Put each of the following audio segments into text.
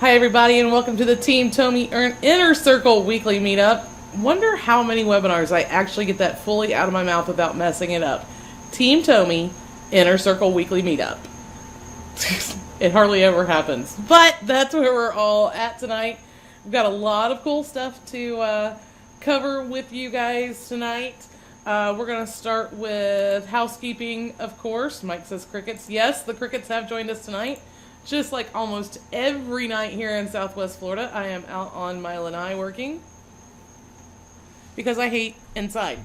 Hi everybody and welcome to the Team Tomey Inner Circle Weekly Meetup. Wonder how many webinars I actually get that fully out of my mouth without messing it up. Team Tomey Inner Circle Weekly Meetup. It hardly ever happens, but that's where we're all at tonight. We've got a lot of cool stuff to cover with you guys tonight. We're going to start with housekeeping, of course. Mike says crickets. Yes, the crickets have joined us tonight. Just like almost every night here in Southwest Florida, I am out on my lanai working because I hate inside.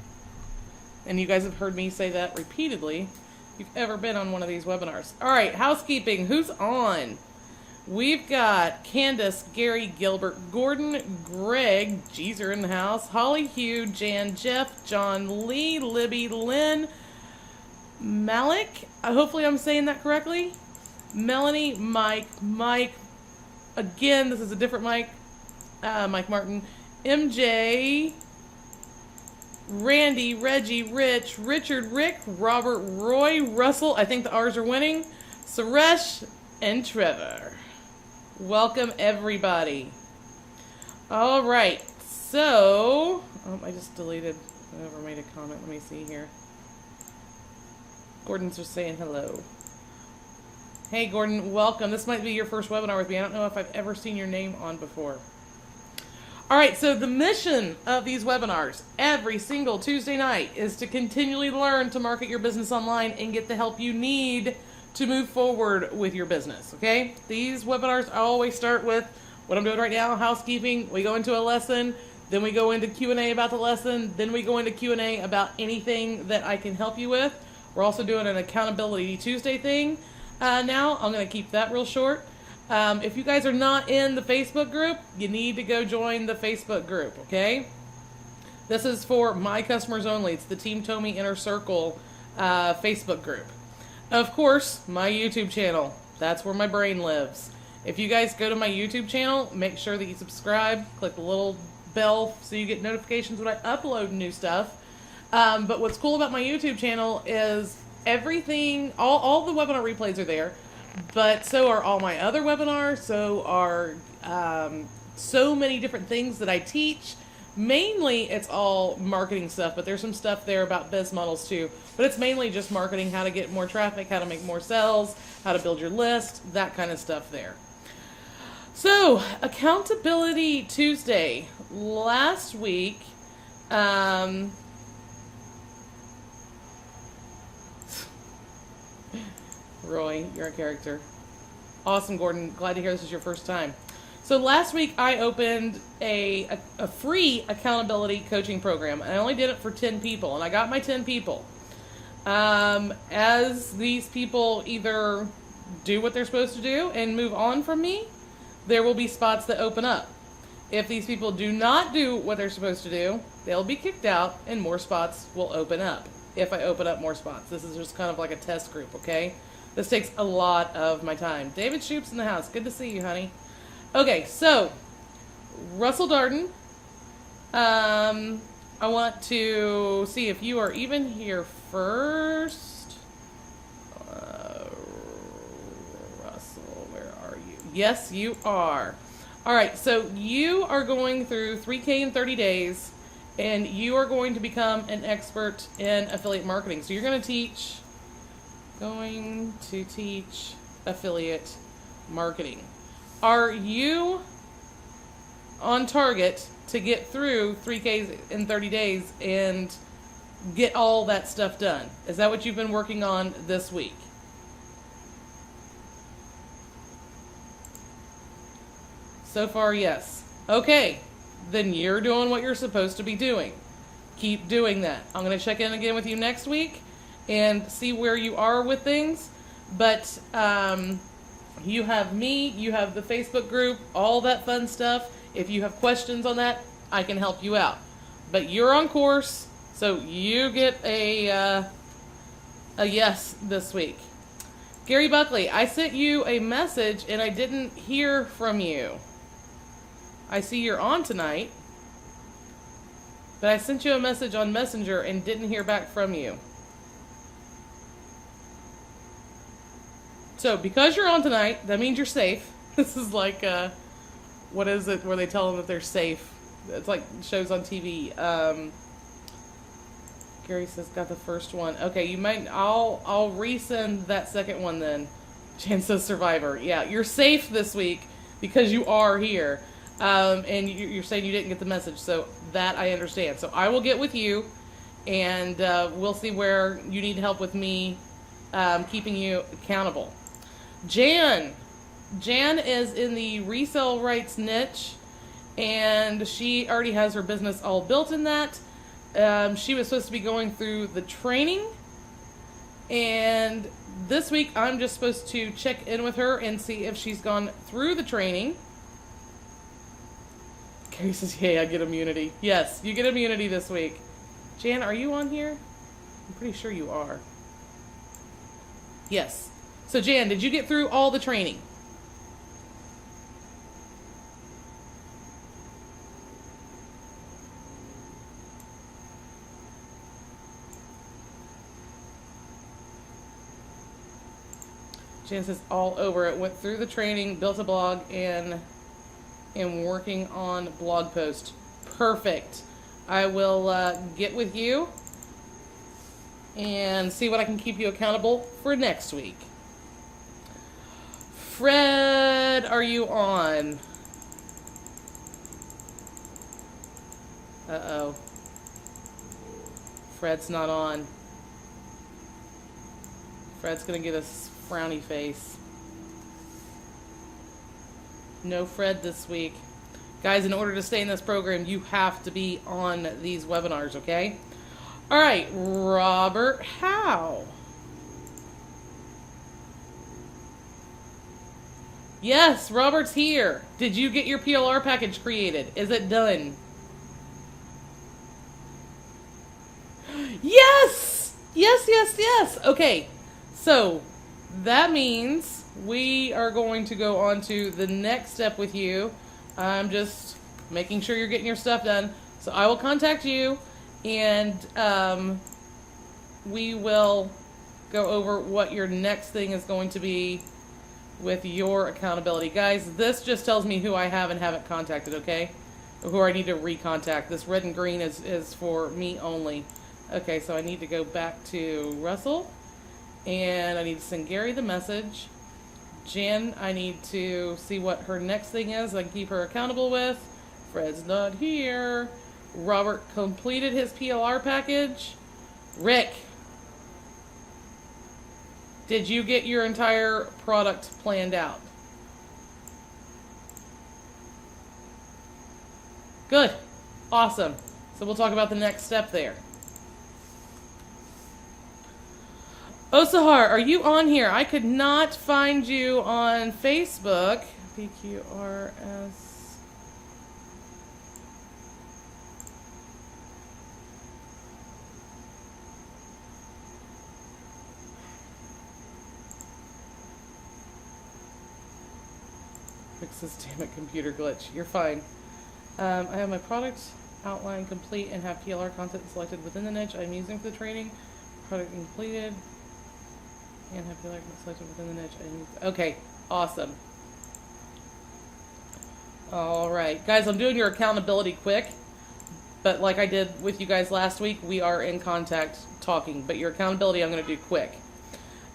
And you guys have heard me say that repeatedly if you've ever been on one of these webinars. All right, housekeeping. Who's on? We've got Candace, Gary, Gilbert, Gordon, Greg, G's are in the house, Holly, Hugh, Jan, Jeff, John, Lee, Libby, Lynn, Malik. Hopefully I'm saying that correctly. Melanie, Mike, again, this is a different Mike, Mike Martin, MJ, Randy, Reggie, Rich, Richard, Rick, Robert, Roy, Russell, I think the R's are winning, Suresh, and Trevor. Welcome, everybody. All right, so, I just deleted, whoever made a comment, let me see here. Gordon's just saying hello. Hey Gordon, welcome. This might be your first webinar with me. I don't know if I've ever seen your name on before. Alright, so the mission of these webinars every single Tuesday night is to continually learn to market your business online and get the help you need to move forward with your business, okay? These webinars always start with what I'm doing right now, housekeeping. We go into a lesson, then we go into Q&A about the lesson, then we go into Q&A about anything that I can help you with. We're also doing an Accountability Tuesday thing. Now, I'm going to keep that real short. If you guys are not in the Facebook group, you need to go join the Facebook group, okay? This is for my customers only. It's the Team Tomey Inner Circle Facebook group. Of course, my YouTube channel. That's where my brain lives. If you guys go to my YouTube channel, make sure that you subscribe. Click the little bell so you get notifications when I upload new stuff. But what's cool about my YouTube channel is everything, all the webinar replays are there, but so are all my other webinars, so are so many different things that I teach. Mainly it's all marketing stuff, but there's some stuff there about biz models too. But it's mainly just marketing, how to get more traffic, how to make more sales, how to build your list, that kind of stuff there. So, Accountability Tuesday. Last week, Roy, you're a character. Awesome, Gordon. Glad to hear this is your first time. So last week I opened a free accountability coaching program. I only did it for 10 people, and I got my 10 people. As these people either do what they're supposed to do and move on from me, there will be spots that open up. If these people do not do what they're supposed to do, they'll be kicked out and more spots will open up. If I open up more spots. This is just kind of like a test group, okay? This takes a lot of my time. David Shoop's in the house. Good to see you, honey. Okay, so, Russell Darden. I want to see if you are even here first. Russell, where are you? Yes, you are. Alright, so you are going through 3K in 30 days, and you are going to become an expert in affiliate marketing. So you're going to teach affiliate marketing. Are you on target to get through 3Ks in 30 days and get all that stuff done? Is that what you've been working on this week? So far, yes. Okay, then you're doing what you're supposed to be doing. Keep doing that. I'm going to check in again with you next week and see where you are with things. But you have me, you have the Facebook group, all that fun stuff. If you have questions on that, I can help you out. But you're on course, so you get a yes this week. Gary Buckley, I sent you a message and I didn't hear from you. I see you're on tonight, but I sent you a message on Messenger and didn't hear back from you. So because you're on tonight, that means you're safe. This is like what is it where they tell them that they're safe? It's like shows on TV. Gary says got the first one. Okay, you might. I'll resend that second one then. Jan says Survivor. Yeah, you're safe this week because you are here, and you're saying you didn't get the message. So that I understand. So I will get with you, and we'll see where you need help with me keeping you accountable. Jan is in the resale rights niche, and she already has her business all built in that. She was supposed to be going through the training, and this week I'm just supposed to check in with her and see if she's gone through the training. Carrie says, "Yay, I get immunity." Yes, you get immunity this week. Jan, are you on here? I'm pretty sure you are. Yes. So Jan, did you get through all the training? Jan says all over it. Went through the training, built a blog, and am working on blog post. Perfect. I will get with you and see what I can keep you accountable for next week. Fred, are you on? Uh-oh. Fred's not on. Fred's gonna get a frowny face. No Fred this week. Guys, in order to stay in this program, you have to be on these webinars, okay? All right, Robert Howe. Yes, Robert's here. Did you get your PLR package created? Is it done? Yes! Yes. Okay, so that means we are going to go on to the next step with you. I'm just making sure you're getting your stuff done. So I will contact you, and we will go over what your next thing is going to be with your accountability. Guys, this just tells me who I have and haven't contacted, okay? Or who I need to recontact. This red and green is for me only. Okay, so I need to go back to Russell, and I need to send Gary the message. Jan, I need to see what her next thing is I can keep her accountable with. Fred's not here. Robert completed his PLR package. Rick, did you get your entire product planned out? Good. Awesome. So we'll talk about the next step there. Osahar, are you on here? I could not find you on Facebook. PQRS. Fix this damn it computer glitch. You're fine. I have my product outline complete and have PLR content selected within the niche I'm using for the training. Product completed. And have PLR selected within the niche. Okay, awesome. Alright, guys, I'm doing your accountability quick. But like I did with you guys last week, we are in contact talking. But your accountability I'm going to do quick.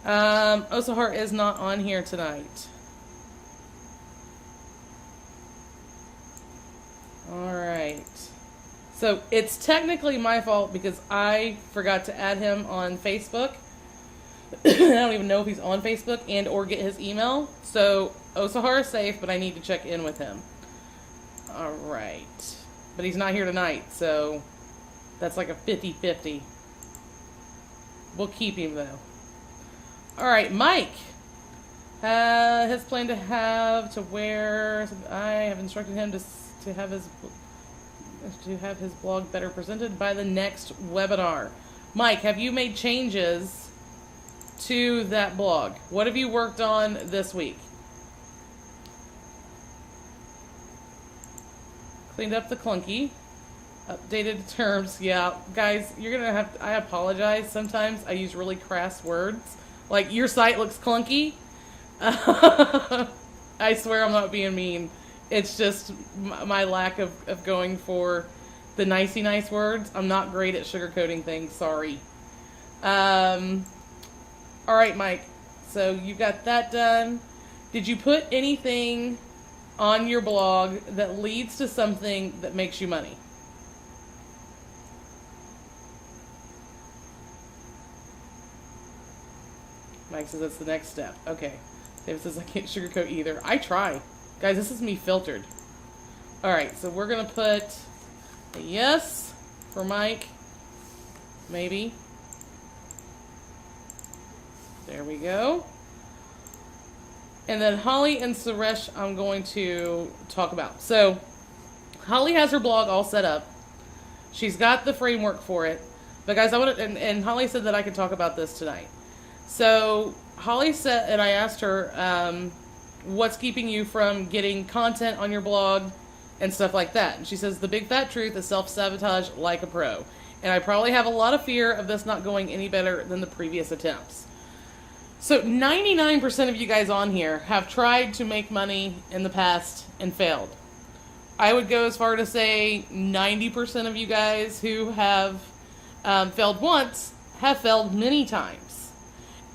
Osahar is not on here tonight. Alright. So it's technically my fault because I forgot to add him on Facebook. I don't even know if he's on Facebook and or get his email. So Osahar is safe, but I need to check in with him. Alright. But he's not here tonight, so that's like a 50-50. We'll keep him though. Alright, Mike has planned to wear. I have instructed him to have his blog better presented by the next webinar. Mike, have you made changes to that blog? What have you worked on this week? Cleaned up the clunky, updated terms. Yeah, guys, you're gonna have to, I apologize. Sometimes I use really crass words. Like, your site looks clunky. I swear I'm not being mean. It's just my lack of going for the nicey nice words. I'm not great at sugarcoating things. Sorry. All right, Mike. So you got that done. Did you put anything on your blog that leads to something that makes you money? Mike says that's the next step. Okay. David says I can't sugarcoat either. I try. Guys, this is me filtered. Alright, so we're going to put a yes for Mike. Maybe. There we go. And then Holly and Suresh I'm going to talk about. So, Holly has her blog all set up. She's got the framework for it. But guys, I want to, and Holly said that I could talk about this tonight. So, Holly said, and I asked her, what's keeping you from getting content on your blog and stuff like that? And she says, the big fat truth is self-sabotage like a pro. And I probably have a lot of fear of this not going any better than the previous attempts. So 99% of you guys on here have tried to make money in the past and failed. I would go as far to say 90% of you guys who have failed once have failed many times.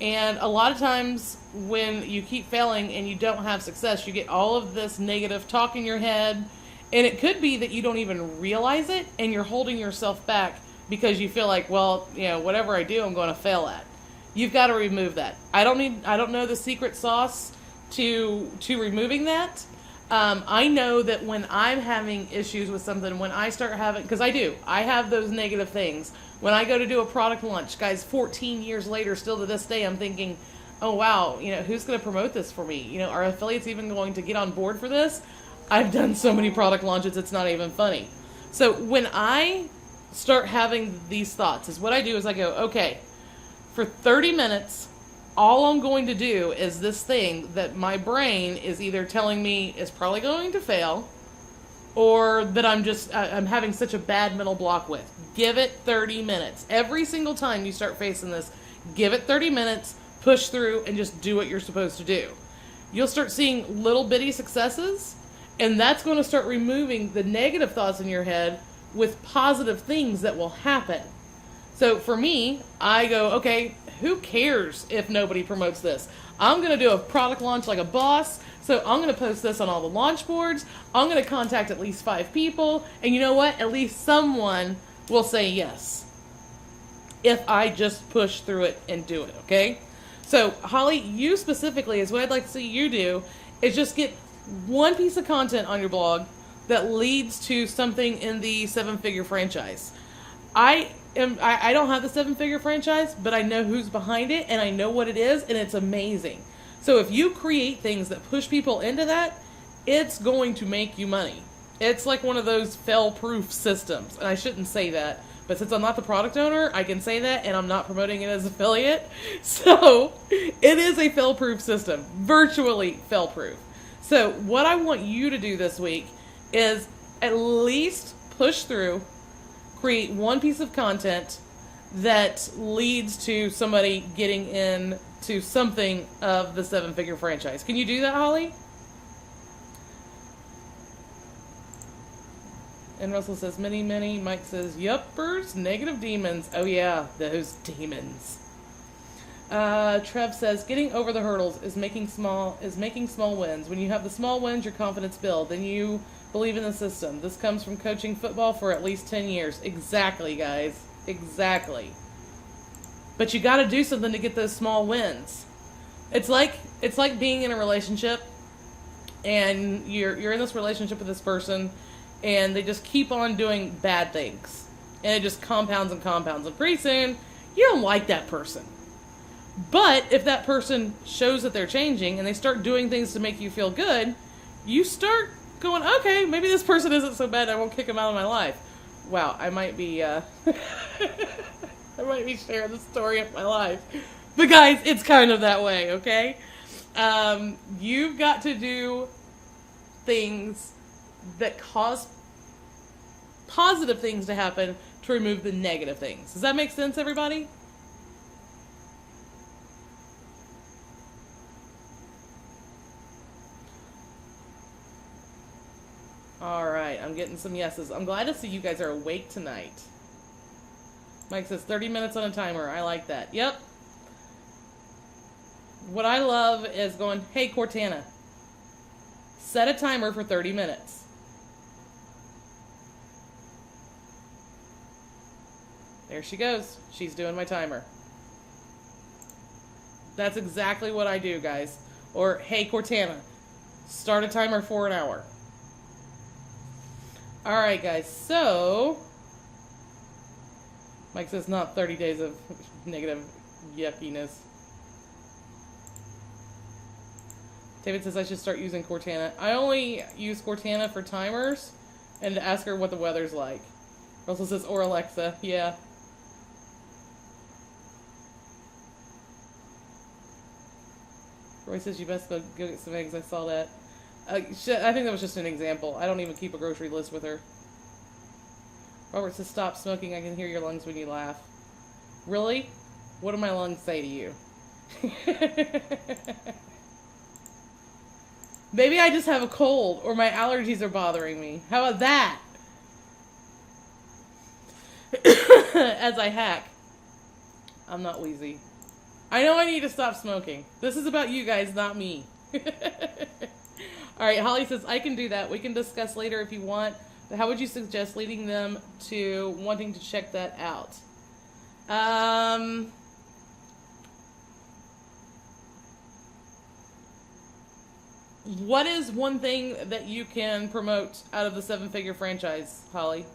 And a lot of times when you keep failing and you don't have success, you get all of this negative talk in your head. And it could be that you don't even realize it and you're holding yourself back because you feel like, well, you know, whatever I do, I'm going to fail at. You've got to remove that. I don't know the secret sauce to removing that. I know that when I'm having issues with something, when I start having, because I have those negative things. When I go to do a product launch, guys, 14 years later, still to this day, I'm thinking, oh wow, you know, who's going to promote this for me? You know, are affiliates even going to get on board for this? I've done so many product launches, it's not even funny. So when I start having these thoughts, is what I do is I go, okay, for 30 minutes, all I'm going to do is this thing that my brain is either telling me is probably going to fail, or that I'm having such a bad mental block with. Give it 30 minutes. Every single time you start facing this, give it 30 minutes, push through, and just do what you're supposed to do. You'll start seeing little bitty successes, and that's going to start removing the negative thoughts in your head with positive things that will happen. So for me, I go, okay, who cares if nobody promotes this? I'm going to do a product launch like a boss. So I'm going to post this on all the launch boards. I'm going to contact at least 5 people. And you know what? At least someone will say yes. If I just push through it and do it, okay? So Holly, you specifically, is what I'd like to see you do, is just get one piece of content on your blog that leads to something in the 7-figure franchise. I don't have the 7-figure franchise, but I know who's behind it and I know what it is, and it's amazing. So if you create things that push people into that, it's going to make you money. It's like one of those fail-proof systems. And I shouldn't say that, but since I'm not the product owner, I can say that, and I'm not promoting it as affiliate. So it is a fail-proof system, virtually fail-proof. So what I want you to do this week is at least push through, create one piece of content that leads to somebody getting into something of the 7-figure franchise. Can you do that, Holly? And Russell says, many, many. Mike says, yuppers, negative demons. Oh yeah, those demons. Trev says, getting over the hurdles is making small wins. When you have the small wins, your confidence builds. Then you believe in the system. This comes from coaching football for at least 10 years. Exactly, guys. Exactly. But you got to do something to get those small wins. It's like being in a relationship, and you're in this relationship with this person, and they just keep on doing bad things, and it just compounds and compounds, and pretty soon you don't like that person. But if that person shows that they're changing and they start doing things to make you feel good, you start going, okay, maybe this person isn't so bad, I won't kick him out of my life. Wow, I might be I might be sharing the story of my life. But guys, it's kind of that way, okay? You've got to do things that cause positive things to happen to remove the negative things. Does that make sense, everybody? All right, I'm getting some yeses. I'm glad to see you guys are awake tonight. Mike says 30 minutes on a timer. I like that. Yep. What I love is going, hey, Cortana, set a timer for 30 minutes. There she goes. She's doing my timer. That's exactly what I do, guys. Or, hey, Cortana, start a timer for an hour. All right, guys. So, Mike says not 30 days of negative yuckiness. David says I should start using Cortana. I only use Cortana for timers and to ask her what the weather's like. Russell says, or Alexa. Yeah. Roy says you best go get some eggs. I saw that. I think that was just an example. I don't even keep a grocery list with her. Robert says, stop smoking. I can hear your lungs when you laugh. Really? What do my lungs say to you? Maybe I just have a cold or my allergies are bothering me. How about that? As I hack. I'm not wheezy. I know I need to stop smoking. This is about you guys, not me. Alright, Holly says, I can do that. We can discuss later if you want. But how would you suggest leading them to wanting to check that out? What is one thing that you can promote out of the 7-figure franchise, Holly?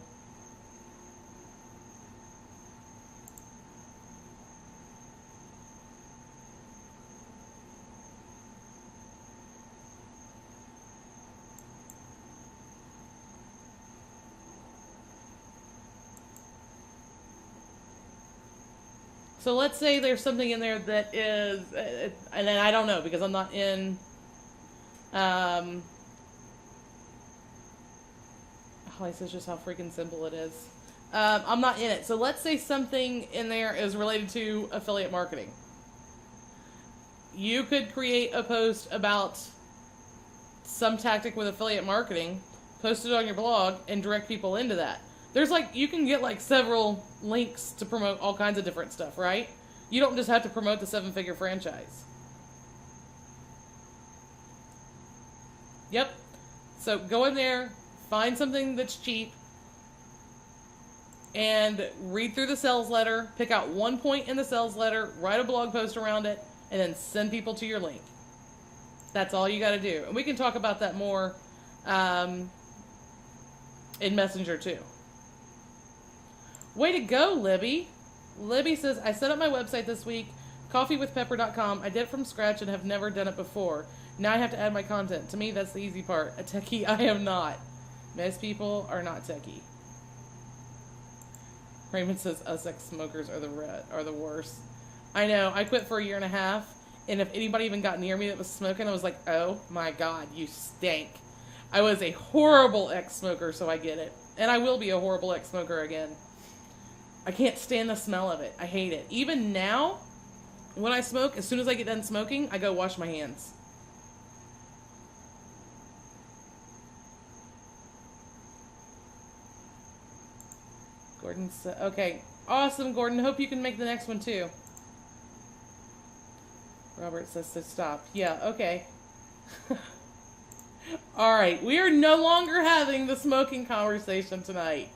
So let's say there's something in there that is, and then I don't know because I'm not in, Holly says just how freaking simple it is. I'm not in it. So let's say something in there is related to affiliate marketing. You could create a post about some tactic with affiliate marketing, post it on your blog, and direct people into that. There's you can get several links to promote all kinds of different stuff, right? You don't just have to promote the 7-figure franchise. Yep. So go in there, find something that's cheap, and read through the sales letter, pick out one point in the sales letter, write a blog post around it, and then send people to your link. That's all you got to do. And we can talk about that more in Messenger too. Way to go, Libby. Libby says, I set up my website this week, coffeewithpepper.com. I did it from scratch and have never done it before. Now I have to add my content. To me, that's the easy part. A techie, I am not. Most people are not techie. Raymond says, us ex-smokers are the worst. I know. I quit for 1.5 years, and if anybody even got near me that was smoking, I was like, oh my God, you stink. I was a horrible ex-smoker, so I get it. And I will be a horrible ex-smoker again. I can't stand the smell of it. I hate it. Even now, when I smoke, as soon as I get done smoking, I go wash my hands. Gordon said, okay. Awesome, Gordon. Hope you can make the next one, too. Robert says to stop. Yeah, okay. Alright, we are no longer having the smoking conversation tonight.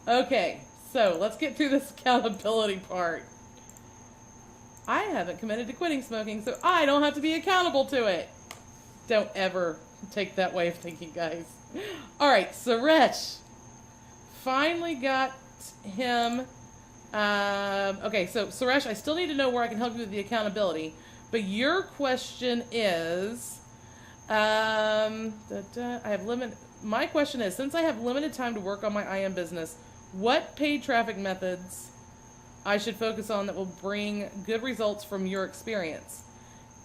Okay. So, let's get through this accountability part. I haven't committed to quitting smoking, so I don't have to be accountable to it. Don't ever take that way of thinking, guys. Alright, Suresh. Finally got him. Okay, so Suresh, I still need to know where I can help you with the accountability. But your question is... My question is, since I have limited time to work on my IM business, what paid traffic methods I should focus on that will bring good results from your experience?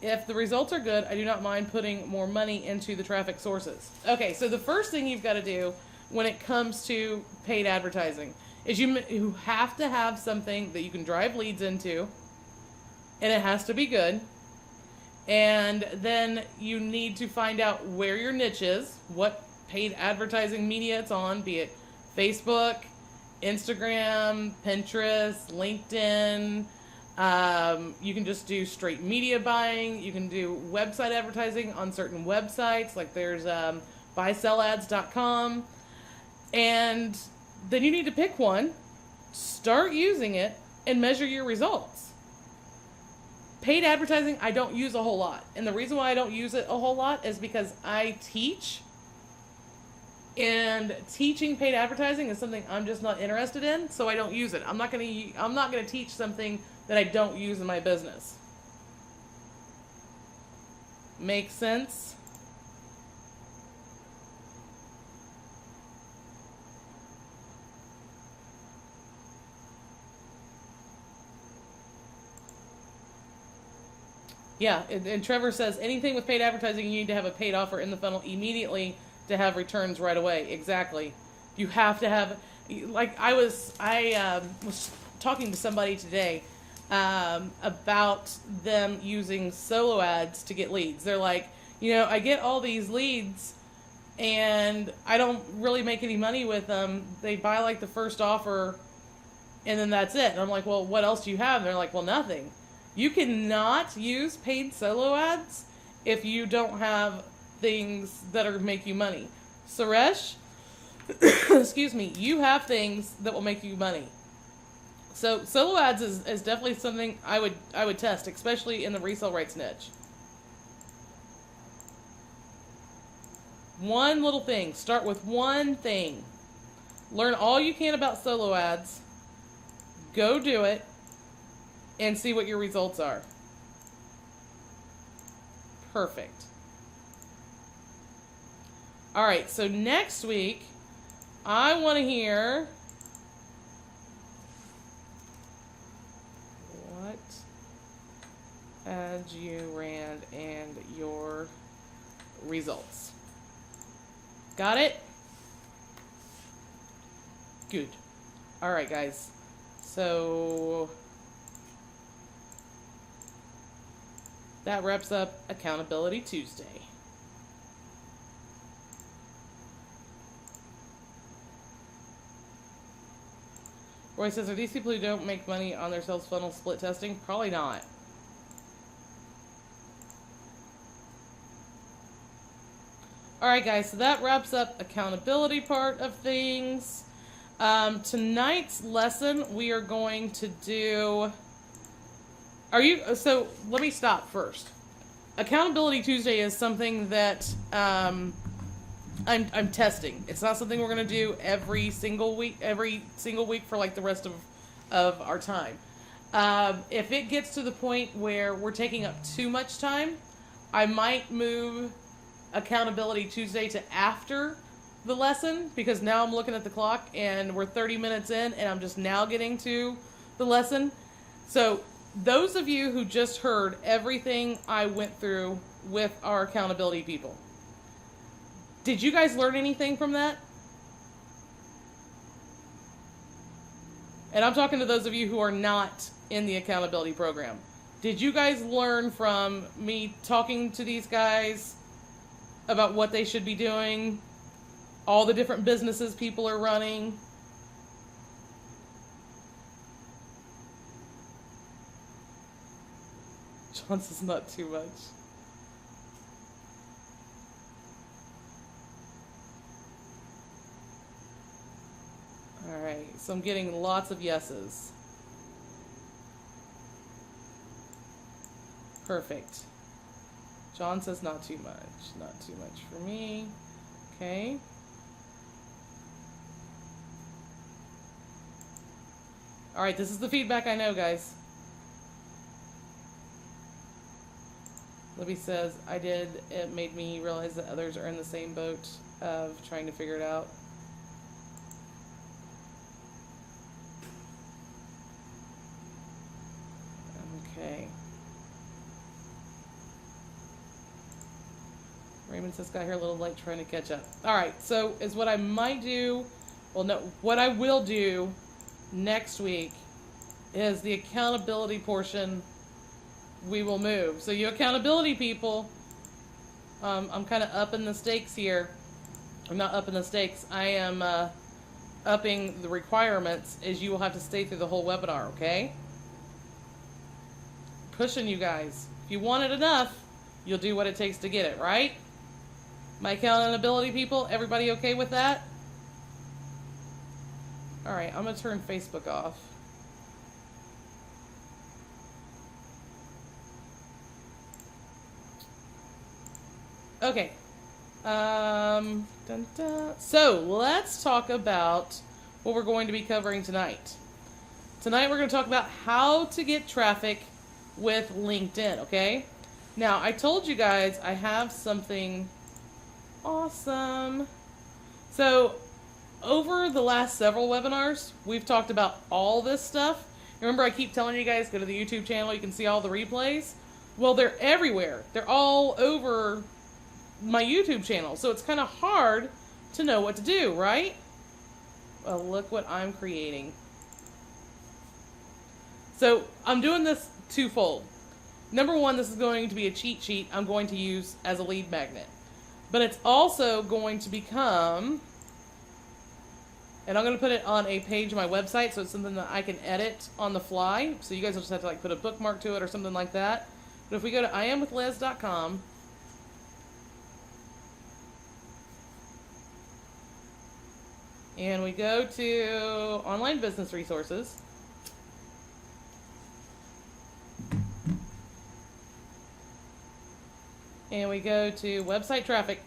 If the results are good, I do not mind putting more money into the traffic sources. Okay, so the first thing you've got to do when it comes to paid advertising is you have to have something that you can drive leads into, and it has to be good. And then you need to find out where your niche is, what paid advertising media it's on, be it Facebook, Instagram, Pinterest, LinkedIn. You can just do straight media buying. You can do website advertising on certain websites, like there's buysellads.com. And then you need to pick one, start using it, and measure your results. Paid advertising, I don't use a whole lot. And the reason why I don't use it a whole lot is because I teach. And teaching paid advertising is something I'm just not interested in, so I don't use it. I'm not gonna teach something that I don't use in my business. Make sense? Yeah, and Trevor says anything with paid advertising, you need to have a paid offer in the funnel immediately to have returns right away. Exactly. You have to have, like I was talking to somebody today about them using solo ads to get leads. They're like, I get all these leads and I don't really make any money with them. They buy like the first offer and then that's it. And I'm like, well, what else do you have? And they're like, well, nothing. You cannot use paid solo ads if you don't have things that are make you money. Suresh, excuse me, you have things that will make you money. So solo ads is definitely something I would test, especially in the resale rights niche. One little thing. Start with one thing. Learn all you can about solo ads. Go do it and see what your results are. Perfect. All right, so next week, I want to hear what ads you ran and your results. Got it? Good. All right, guys. So that wraps up Accountability Tuesday. Roy says, are these people who don't make money on their sales funnel split testing? Probably not. Alright guys, so that wraps up accountability part of things. Tonight's lesson we are going to do... So let me stop first. Accountability Tuesday is something that I'm testing. It's not something we're going to do every single week for like the rest of our time. If it gets to the point where we're taking up too much time, I might move Accountability Tuesday to after the lesson, because now I'm looking at the clock and we're 30 minutes in and I'm just now getting to the lesson. So those of you who just heard everything I went through with our accountability people, did you guys learn anything from that? And I'm talking to those of you who are not in the accountability program. Did you guys learn from me talking to these guys about what they should be doing? All the different businesses people are running? John says not too much. Alright, so I'm getting lots of yeses. Perfect. John says not too much. Not too much for me. Okay. Alright, this is the feedback I know, guys. Libby says, I did. It made me realize that others are in the same boat of trying to figure it out. Okay. Raymond says, got here a little late trying to catch up. Alright, so is what I might do, well, no, what I will do next week is the accountability portion we will move. So you accountability people, I'm kind of upping the stakes here. I'm not upping the stakes. I am upping the requirements, as you will have to stay through the whole webinar, okay? Pushing you guys. If you want it enough, you'll do what it takes to get it, right? My accountability people, everybody okay with that? Alright, I'm going to turn Facebook off. Okay. Dun, dun. So, let's talk about what we're going to be covering tonight. Tonight we're going to talk about how to get traffic with LinkedIn, okay? Now, I told you guys I have something awesome. So, over the last several webinars, we've talked about all this stuff. Remember, I keep telling you guys, go to the YouTube channel, you can see all the replays. Well, they're everywhere. They're all over my YouTube channel, so it's kind of hard to know what to do, right? Well, look what I'm creating. So, I'm doing this twofold. Number one, this is going to be a cheat sheet I'm going to use as a lead magnet. But it's also going to become, and I'm going to put it on a page of my website, so it's something that I can edit on the fly. So you guys will just have to like put a bookmark to it or something like that. But if we go to iamwithliz.com, and we go to online business resources, and we go to website traffic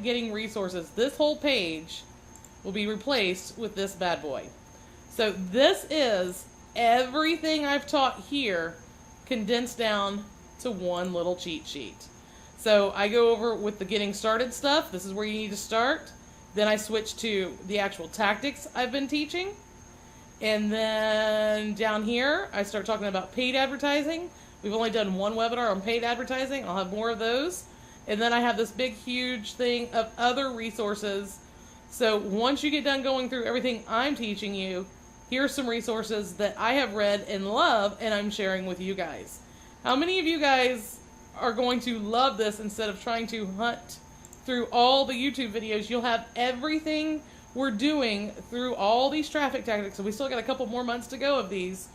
getting resources, this whole page will be replaced with this bad boy. So this is everything I've taught here condensed down to one little cheat sheet. So I go over with the getting started stuff. This is where you need to start. Then I switch to the actual tactics I've been teaching. And then down here, I start talking about paid advertising. We've only done one webinar on paid advertising. I'll have more of those. And then I have this big, huge thing of other resources. So once you get done going through everything I'm teaching you, here's some resources that I have read and love, and I'm sharing with you guys. How many of you guys are going to love this instead of trying to hunt through all the YouTube videos? You'll have everything we're doing through all these traffic tactics, and we still got a couple more months to go of these.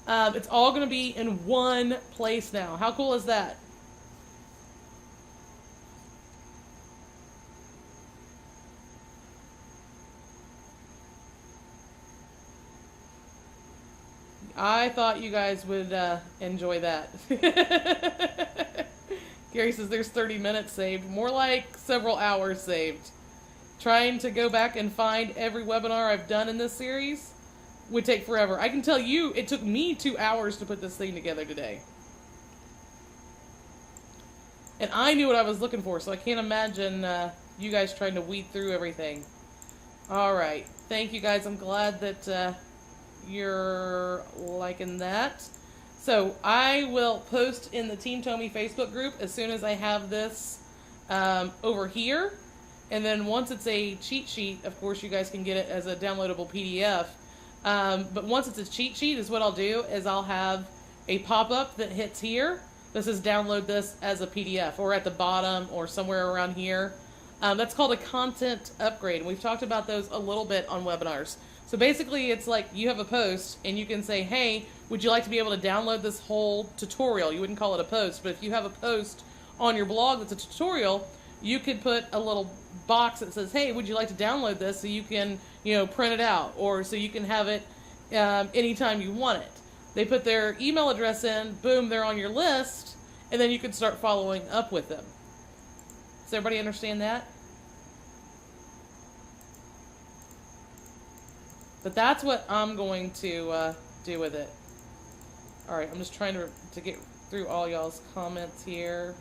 It's all going to be in one place now. How cool is that? I thought you guys would enjoy that. Gary says there's 30 minutes saved. More like several hours saved. Trying to go back and find every webinar I've done in this series would take forever. I can tell you it took me 2 hours to put this thing together today. And I knew what I was looking for, so I can't imagine you guys trying to weed through everything. Alright. Thank you guys. I'm glad that you're liking that. So I will post in the Team Tomey Facebook group as soon as I have this over here. And then once it's a cheat sheet, of course you guys can get it as a downloadable PDF. But once it's a cheat sheet, is what I'll do is I'll have a pop-up that hits here. This is download this as a PDF, or at the bottom or somewhere around here. That's called a content upgrade. And we've talked about those a little bit on webinars. So basically it's like you have a post and you can say, hey, would you like to be able to download this whole tutorial? You wouldn't call it a post, but if you have a post on your blog that's a tutorial, you could put a little box that says, hey, would you like to download this so you can, print it out, or so you can have it anytime you want it. They put their email address in, boom, they're on your list, and then you can start following up with them. Does everybody understand that? But that's what I'm going to do with it. Alright, I'm just trying to get through all y'all's comments here.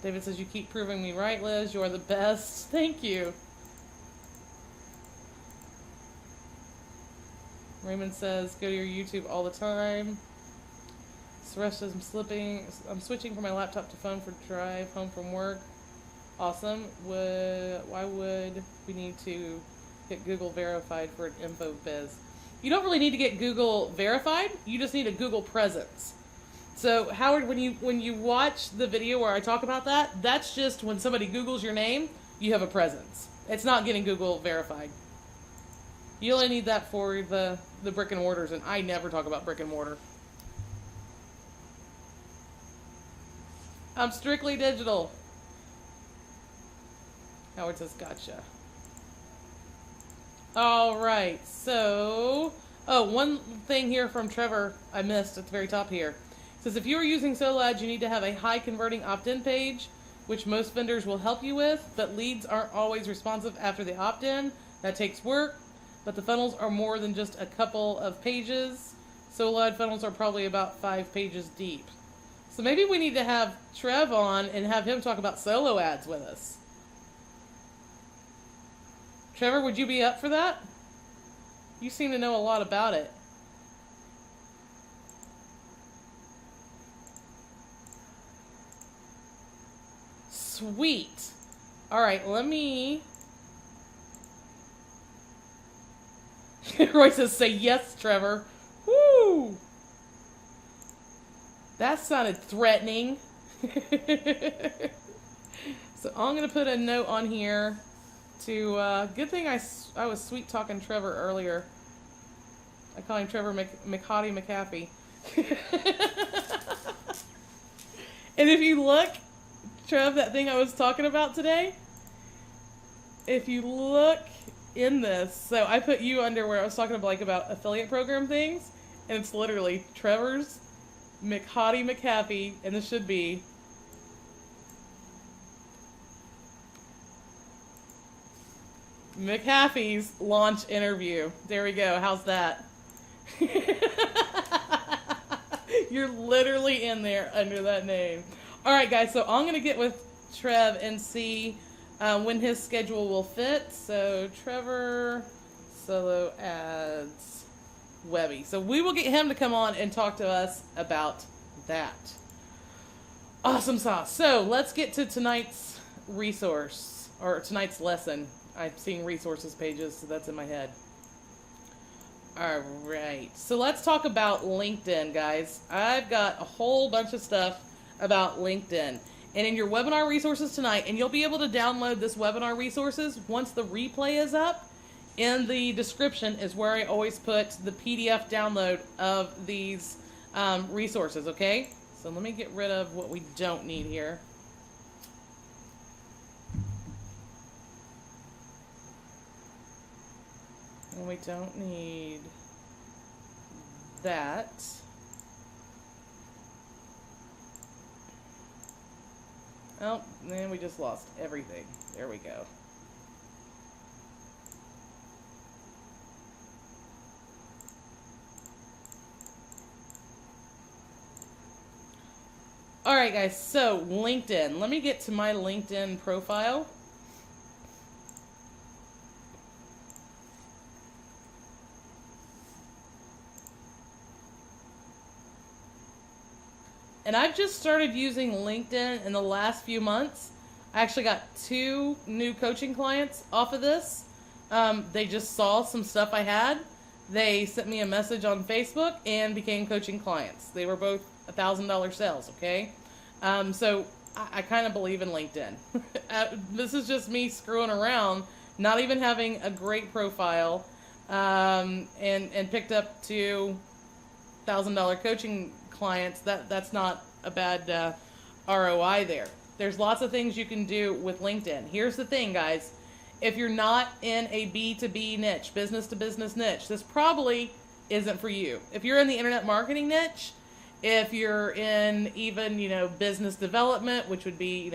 David says, you keep proving me right, Liz. You are the best. Thank you. Raymond says, go to your YouTube all the time. Suresh says, I'm switching from my laptop to phone for drive home from work. Awesome. Why would we need to get Google verified for an info biz? You don't really need to get Google verified. You just need a Google presence. So Howard, when you watch the video where I talk about that, that's just when somebody Googles your name, you have a presence. It's not getting Google verified. You only need that for the brick and mortars, and I never talk about brick and mortar. I'm strictly digital. Howard says, gotcha. All right, so... Oh, one thing here from Trevor I missed at the very top here. It says, if you are using solo ads, you need to have a high converting opt-in page, which most vendors will help you with, but leads aren't always responsive after the opt-in. That takes work, but the funnels are more than just a couple of pages. Solo ad funnels are probably about 5 pages deep. So maybe we need to have Trev on and have him talk about solo ads with us. Trevor, would you be up for that? You seem to know a lot about it. Sweet. All right, let me... Roy says, say yes, Trevor. Woo! That sounded threatening. So I'm going to put a note on here to... good thing I was sweet-talking Trevor earlier. I call him Trevor McHottie McAfee. And if you look, Trev, that thing I was talking about today, if you look in this, so I put you under where I was talking about affiliate program things, and it's literally Trevor's McHottie McAfee, and this should be McAfee's launch interview. There we go. How's that? You're literally in there under that name. All right, guys. So I'm going to get with Trev and see when his schedule will fit. So Trevor, solo ads, Webby. So we will get him to come on and talk to us about that. Awesome sauce. So let's get to tonight's resource, or tonight's lesson. I'm seeing resources pages, so that's in my head. All right. So let's talk about LinkedIn, guys. I've got a whole bunch of stuff about LinkedIn. And in your webinar resources tonight, and you'll be able to download this webinar resources once the replay is up. In the description is where I always put the PDF download of these resources, okay? So let me get rid of what we don't need here. And we don't need that. Oh, man, we just lost everything. There we go. All right, guys, so LinkedIn. Let me get to my LinkedIn profile. And I've just started using LinkedIn in the last few months. I actually got 2 new coaching clients off of this. They just saw some stuff I had. They sent me a message on Facebook and became coaching clients. They were both $1,000 sales, okay? So I kind of believe in LinkedIn. This is just me screwing around, not even having a great profile, and picked up 2 $1,000 coaching clients. That's not a bad ROI there. There's lots of things you can do with LinkedIn. Here's the thing, guys. If you're not in a B2B niche, business to business niche, this probably isn't for you. If you're in the internet marketing niche, if you're in even, business development, which would be,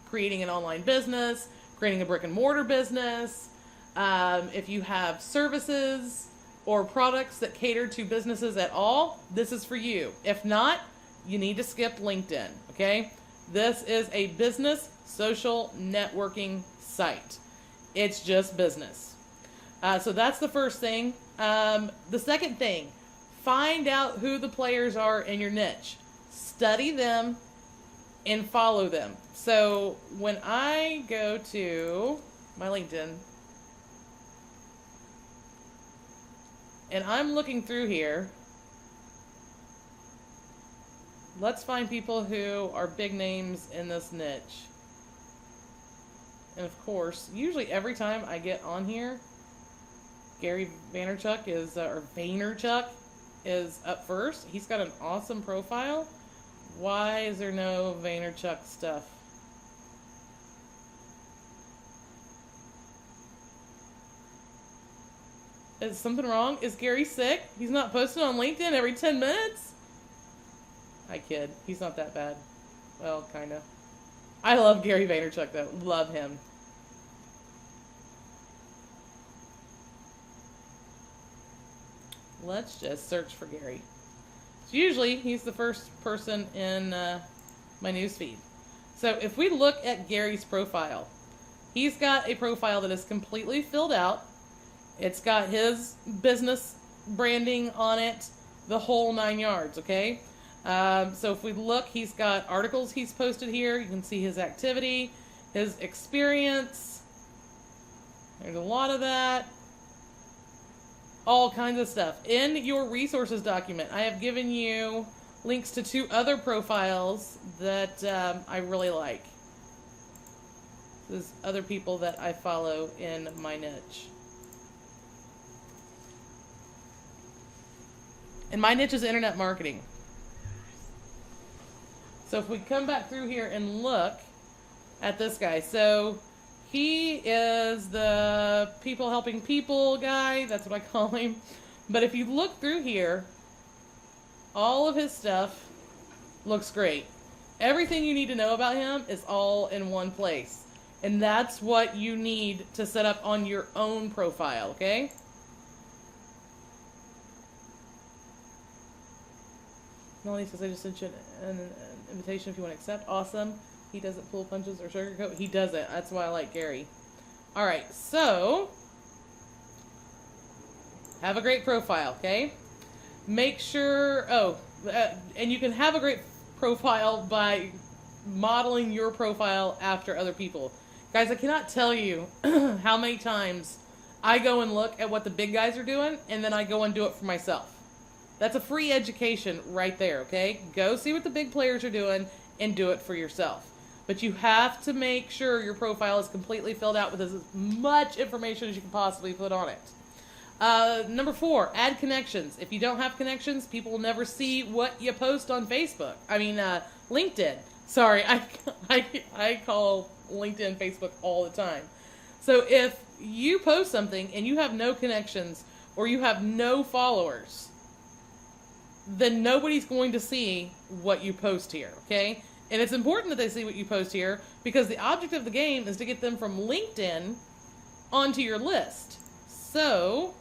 creating an online business, creating a brick and mortar business, if you have services or products that cater to businesses at all, this is for you. If not, you need to skip LinkedIn, okay? This is a business social networking site. It's just business. So that's the first thing. The second thing, find out who the players are in your niche. Study them and follow them. So when I go to my LinkedIn, and I'm looking through here, Let's find people who are big names in this niche. And of course, usually every time I get on here, Gary Vaynerchuk or Vaynerchuk is up first. He's got an awesome profile. Why is there no Vaynerchuk stuff? Is something wrong? Is Gary sick? He's not posting on LinkedIn every 10 minutes? I kid. He's not that bad. Well, kind of. I love Gary Vaynerchuk, though. Love him. Let's just search for Gary. So usually, he's the first person in my newsfeed. So if we look at Gary's profile, he's got a profile that is completely filled out. It's got his business branding on it, the whole 9 yards, okay? So if we look, he's got articles he's posted here. You can see his activity, his experience. There's a lot of that. All kinds of stuff. In your resources document, I have given you links to 2 other profiles that I really like. There's other people that I follow in my niche. And my niche is internet marketing. So if we come back through here and look at this guy. So he is the people helping people guy. That's what I call him. But if you look through here, all of his stuff looks great. Everything you need to know about him is all in one place. And that's what you need to set up on your own profile, okay? Melanie says, I just sent you an invitation if you want to accept. Awesome. He doesn't pull punches or sugarcoat. He doesn't. That's why I like Gary. All right, so have a great profile, okay? Make sure, and you can have a great profile by modeling your profile after other people. Guys, I cannot tell you how many times I go and look at what the big guys are doing, and then I go and do it for myself. That's a free education right there, okay? Go see what the big players are doing and do it for yourself. But you have to make sure your profile is completely filled out with as much information as you can possibly put on it. Number 4, add connections. If you don't have connections, people will never see what you post on Facebook. LinkedIn. Sorry, I call LinkedIn Facebook all the time. So if you post something and you have no connections or you have no followers, then nobody's going to see what you post here, okay? And it's important that they see what you post here because the object of the game is to get them from LinkedIn onto your list. So,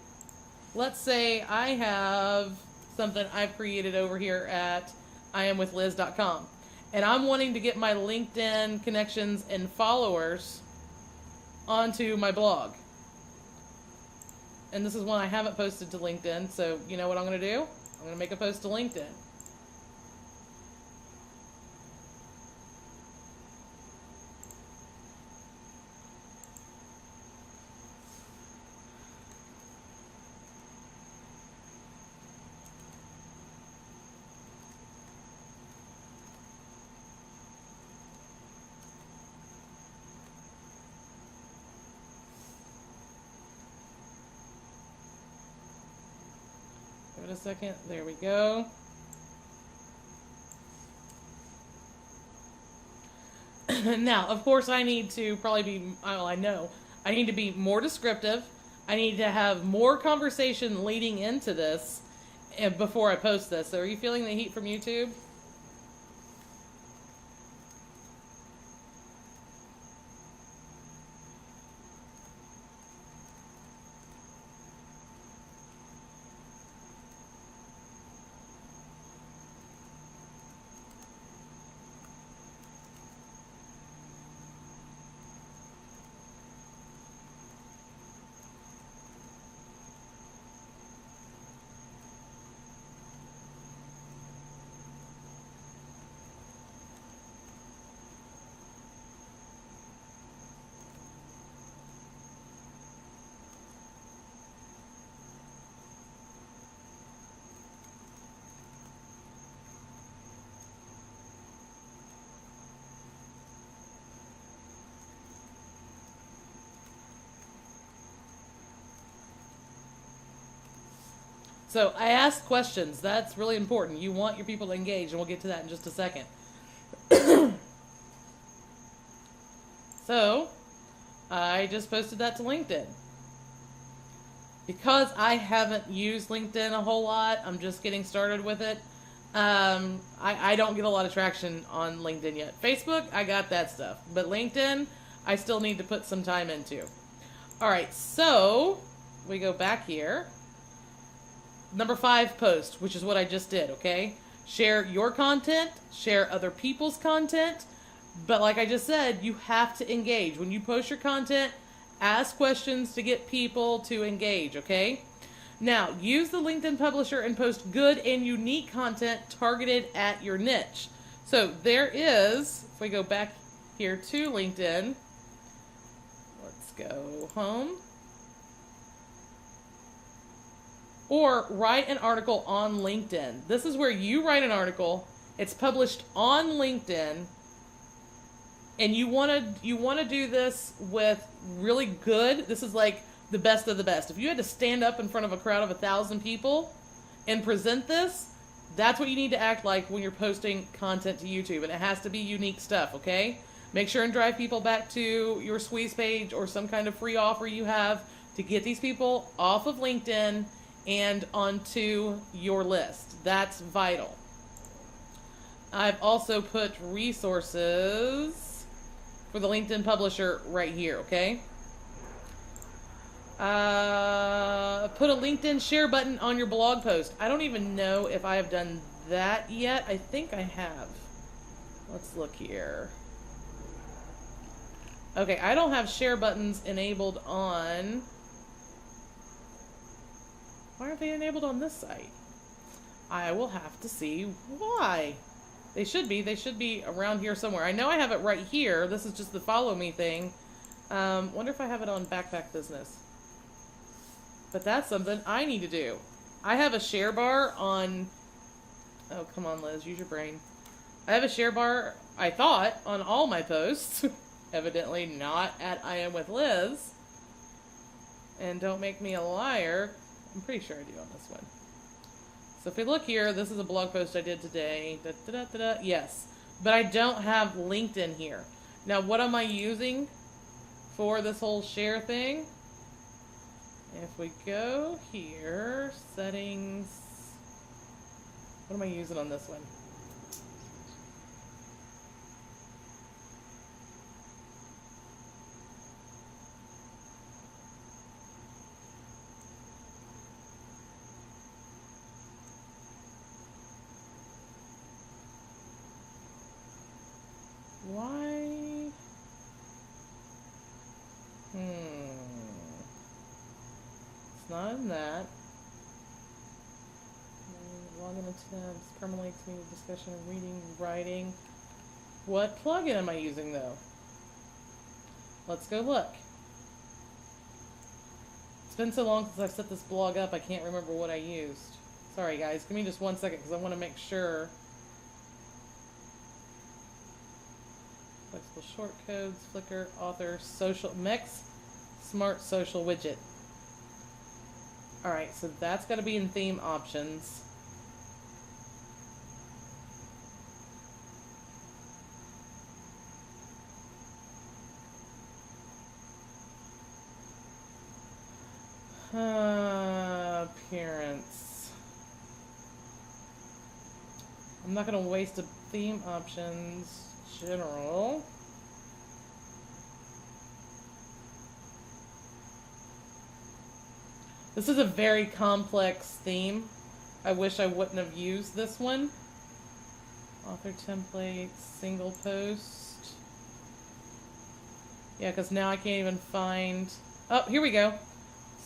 let's say I have something I've created over here at IamWithLiz.com, and I'm wanting to get my LinkedIn connections and followers onto my blog. And this is one I haven't posted to LinkedIn, so you know what I'm going to do? I'm going to make a post to LinkedIn. Give it a second. There we go. Now, of course, I need to probably be, I know, I need to be more descriptive. I need to have more conversation leading into this before I post this. So are you feeling the heat from YouTube? So I ask questions. That's really important. You want your people to engage, and we'll get to that in just a second. So I just posted that to LinkedIn. Because I haven't used LinkedIn a whole lot, I'm just getting started with it. I don't get a lot of traction on LinkedIn yet. Facebook, I got that stuff. But LinkedIn, I still need to put some time into. All right, so we go back here. Number 5 post, which is what I just did, okay? Share your content, share other people's content. But like I just said, you have to engage. When you post your content, ask questions to get people to engage, okay? Now, use the LinkedIn publisher and post good and unique content targeted at your niche. So there is, if we go back here to LinkedIn, let's go home. Or write an article on LinkedIn. This is where you write an article. It's published on LinkedIn. And you want to do this with really good. This is like the best of the best. If you had to stand up in front of a crowd of 1,000 people and present this, that's what you need to act like when you're posting content to YouTube. And it has to be unique stuff, okay? Make sure and drive people back to your squeeze page or some kind of free offer you have to get these people off of LinkedIn and onto your list. That's vital. I've also put resources for the LinkedIn publisher right here, okay? Put a LinkedIn share button on your blog post. I don't even know if I have done that yet. I think I have. Let's look here. Okay, I don't have share buttons enabled on... Why aren't they enabled on this site? I will have to see why. They should be around here somewhere. I know I have it right here. This is just the follow me thing. Wonder if I have it on Backpack Business. But that's something I need to do. I have a share bar on... Oh, come on, Liz. Use your brain. I have a share bar, I thought, on all my posts. Evidently not at I Am With Liz. And don't make me a liar. I'm pretty sure I do on this one. So if we look here, this is a blog post I did today. Yes. But I don't have LinkedIn here. Now, what am I using for this whole share thing? If we go here, settings. What am I using on this one? Why? It's not in that. Log into tabs, permanently to discussion of reading, writing. What plugin am I using though? Let's go look. It's been so long since I've set this blog up, I can't remember what I used. Sorry guys, give me just 1 second because I want to make sure. Flexible short codes, Flickr, author, social, mix, smart social widget. Alright, so that's got to be in theme options. Appearance. I'm not going to waste a theme options. General. This is a very complex theme. I wish I wouldn't have used this one. Author template, single post. Yeah, because now I can't even find... Oh, here we go.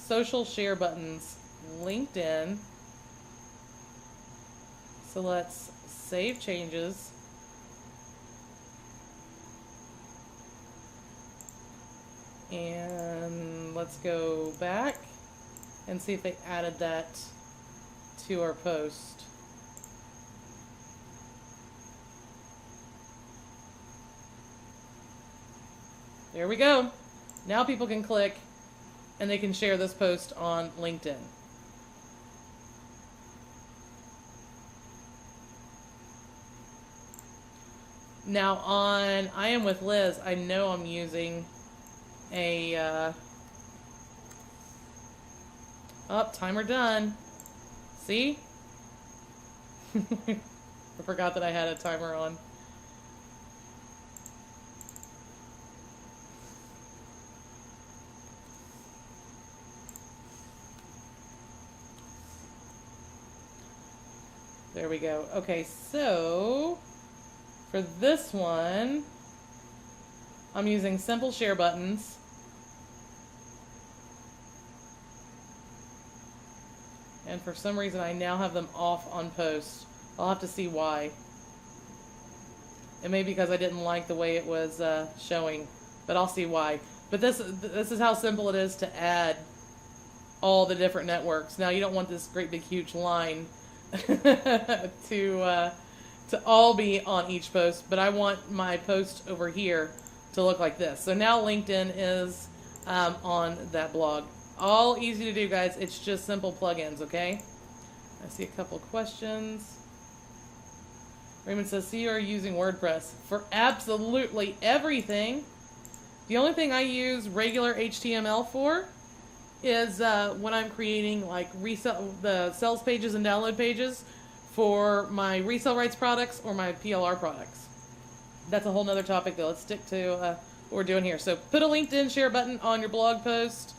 Social share buttons. LinkedIn. So let's save changes. And let's go back and see if they added that to our post. There we go. Now people can click and they can share this post on LinkedIn. Now on I Am with Liz, I know I'm using a timer done. See? I forgot that I had a timer on. There we go. Okay, so for this one, I'm using simple share buttons. And for some reason, I now have them off on post. I'll have to see why. It may be because I didn't like the way it was showing, but I'll see why. But this is how simple it is to add all the different networks. Now, you don't want this great big huge line to all be on each post, but I want my post over here to look like this. So now LinkedIn is on that blog. All easy to do, guys. It's just simple plugins, okay? I see a couple questions. Raymond says, see, you are using WordPress for absolutely everything. The only thing I use regular HTML for is when I'm creating like the sales pages and download pages for my resale rights products or my PLR products. That's a whole nother topic though. Let's stick to what we're doing here. So put a LinkedIn share button on your blog post.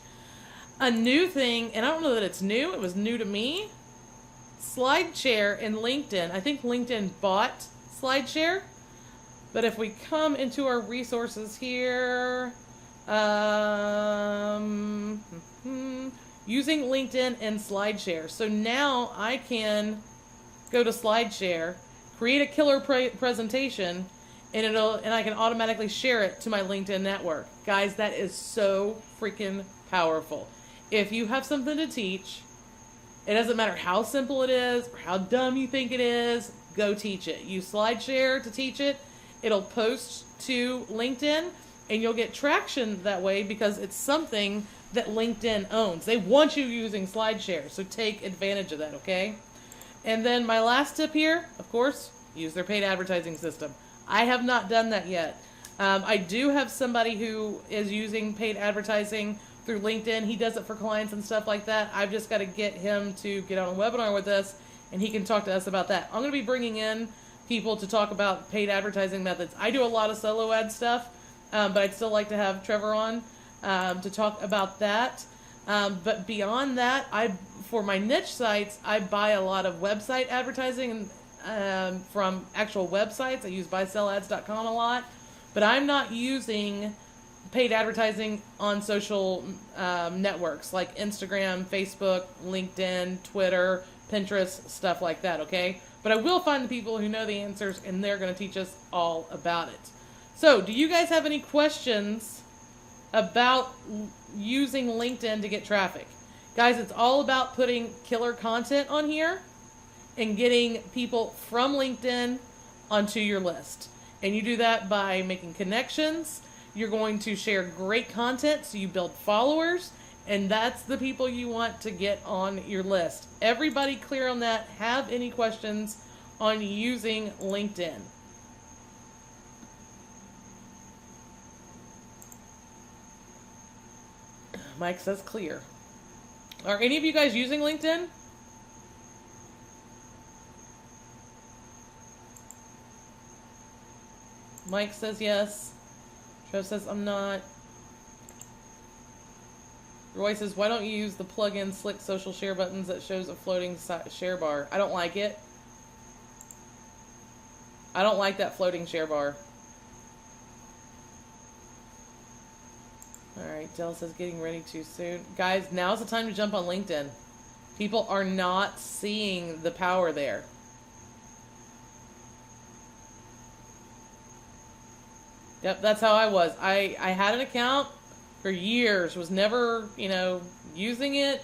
A new thing, and I don't know that it's new, it was new to me. SlideShare in LinkedIn. I think LinkedIn bought SlideShare. But if we come into our resources here, using LinkedIn and SlideShare. So now I can go to SlideShare, create a killer presentation, and I can automatically share it to my LinkedIn network. Guys, that is so freaking powerful. If you have something to teach, it doesn't matter how simple it is or how dumb you think it is, go teach it. Use SlideShare to teach it. It'll post to LinkedIn, and you'll get traction that way because it's something that LinkedIn owns. They want you using SlideShare, so take advantage of that, okay? And then my last tip here, of course, use their paid advertising system. I have not done that yet. I do have somebody who is using paid advertising through LinkedIn. He does it for clients and stuff like that. I've just got to get him to get on a webinar with us, and he can talk to us about that. I'm going to be bringing in people to talk about paid advertising methods. I do a lot of solo ad stuff, but I'd still like to have Trevor on to talk about that. But beyond that, for my niche sites, I buy a lot of website advertising from actual websites. I use buysell.ads.com a lot, but I'm not using paid advertising on social networks like Instagram, Facebook, LinkedIn, Twitter, Pinterest, stuff like that, okay? But I will find the people who know the answers, and they're going to teach us all about it. So, do you guys have any questions about using LinkedIn to get traffic? Guys, it's all about putting killer content on here and getting people from LinkedIn onto your list. And you do that by making connections. You're going to share great content so you build followers, and that's the people you want to get on your list. Everybody clear on that? Have any questions on using LinkedIn? Mike says clear. Are any of you guys using LinkedIn? Mike says yes. Trev says I'm not. Roy says, why don't you use the plug-in slick social share buttons that shows a floating share bar? I don't like it. I don't like that floating share bar. Alright, Dell says getting ready too soon. Guys, now's the time to jump on LinkedIn. People are not seeing the power there. Yep, that's how I was. I had an account for years, was never, using it,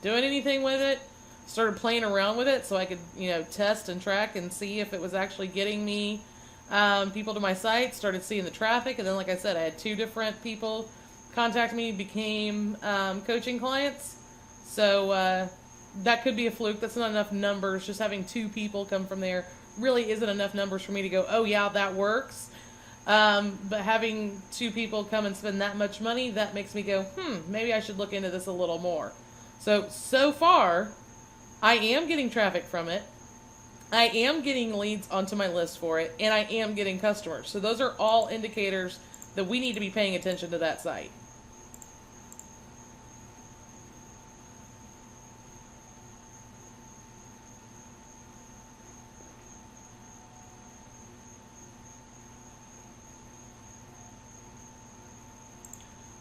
doing anything with it. Started playing around with it so I could, test and track and see if it was actually getting me people to my site. Started seeing the traffic, and then, like I said, I had 2 different people contact me, became coaching clients. So that could be a fluke. That's not enough numbers. Just having 2 people come from there really isn't enough numbers for me to go, oh yeah, that works. But having 2 people come and spend that much money, that makes me go, maybe I should look into this a little more. So far, I am getting traffic from it. I am getting leads onto my list for it, and I am getting customers. So those are all indicators that we need to be paying attention to that site.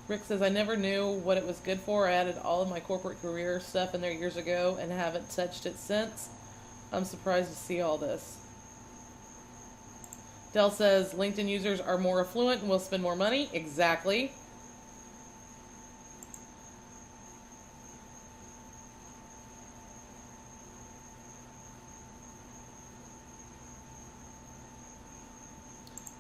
Rick says, I never knew what it was good for. I added all of my corporate career stuff in there years ago and haven't touched it since. I'm surprised to see all this. Dell says, LinkedIn users are more affluent and will spend more money. Exactly.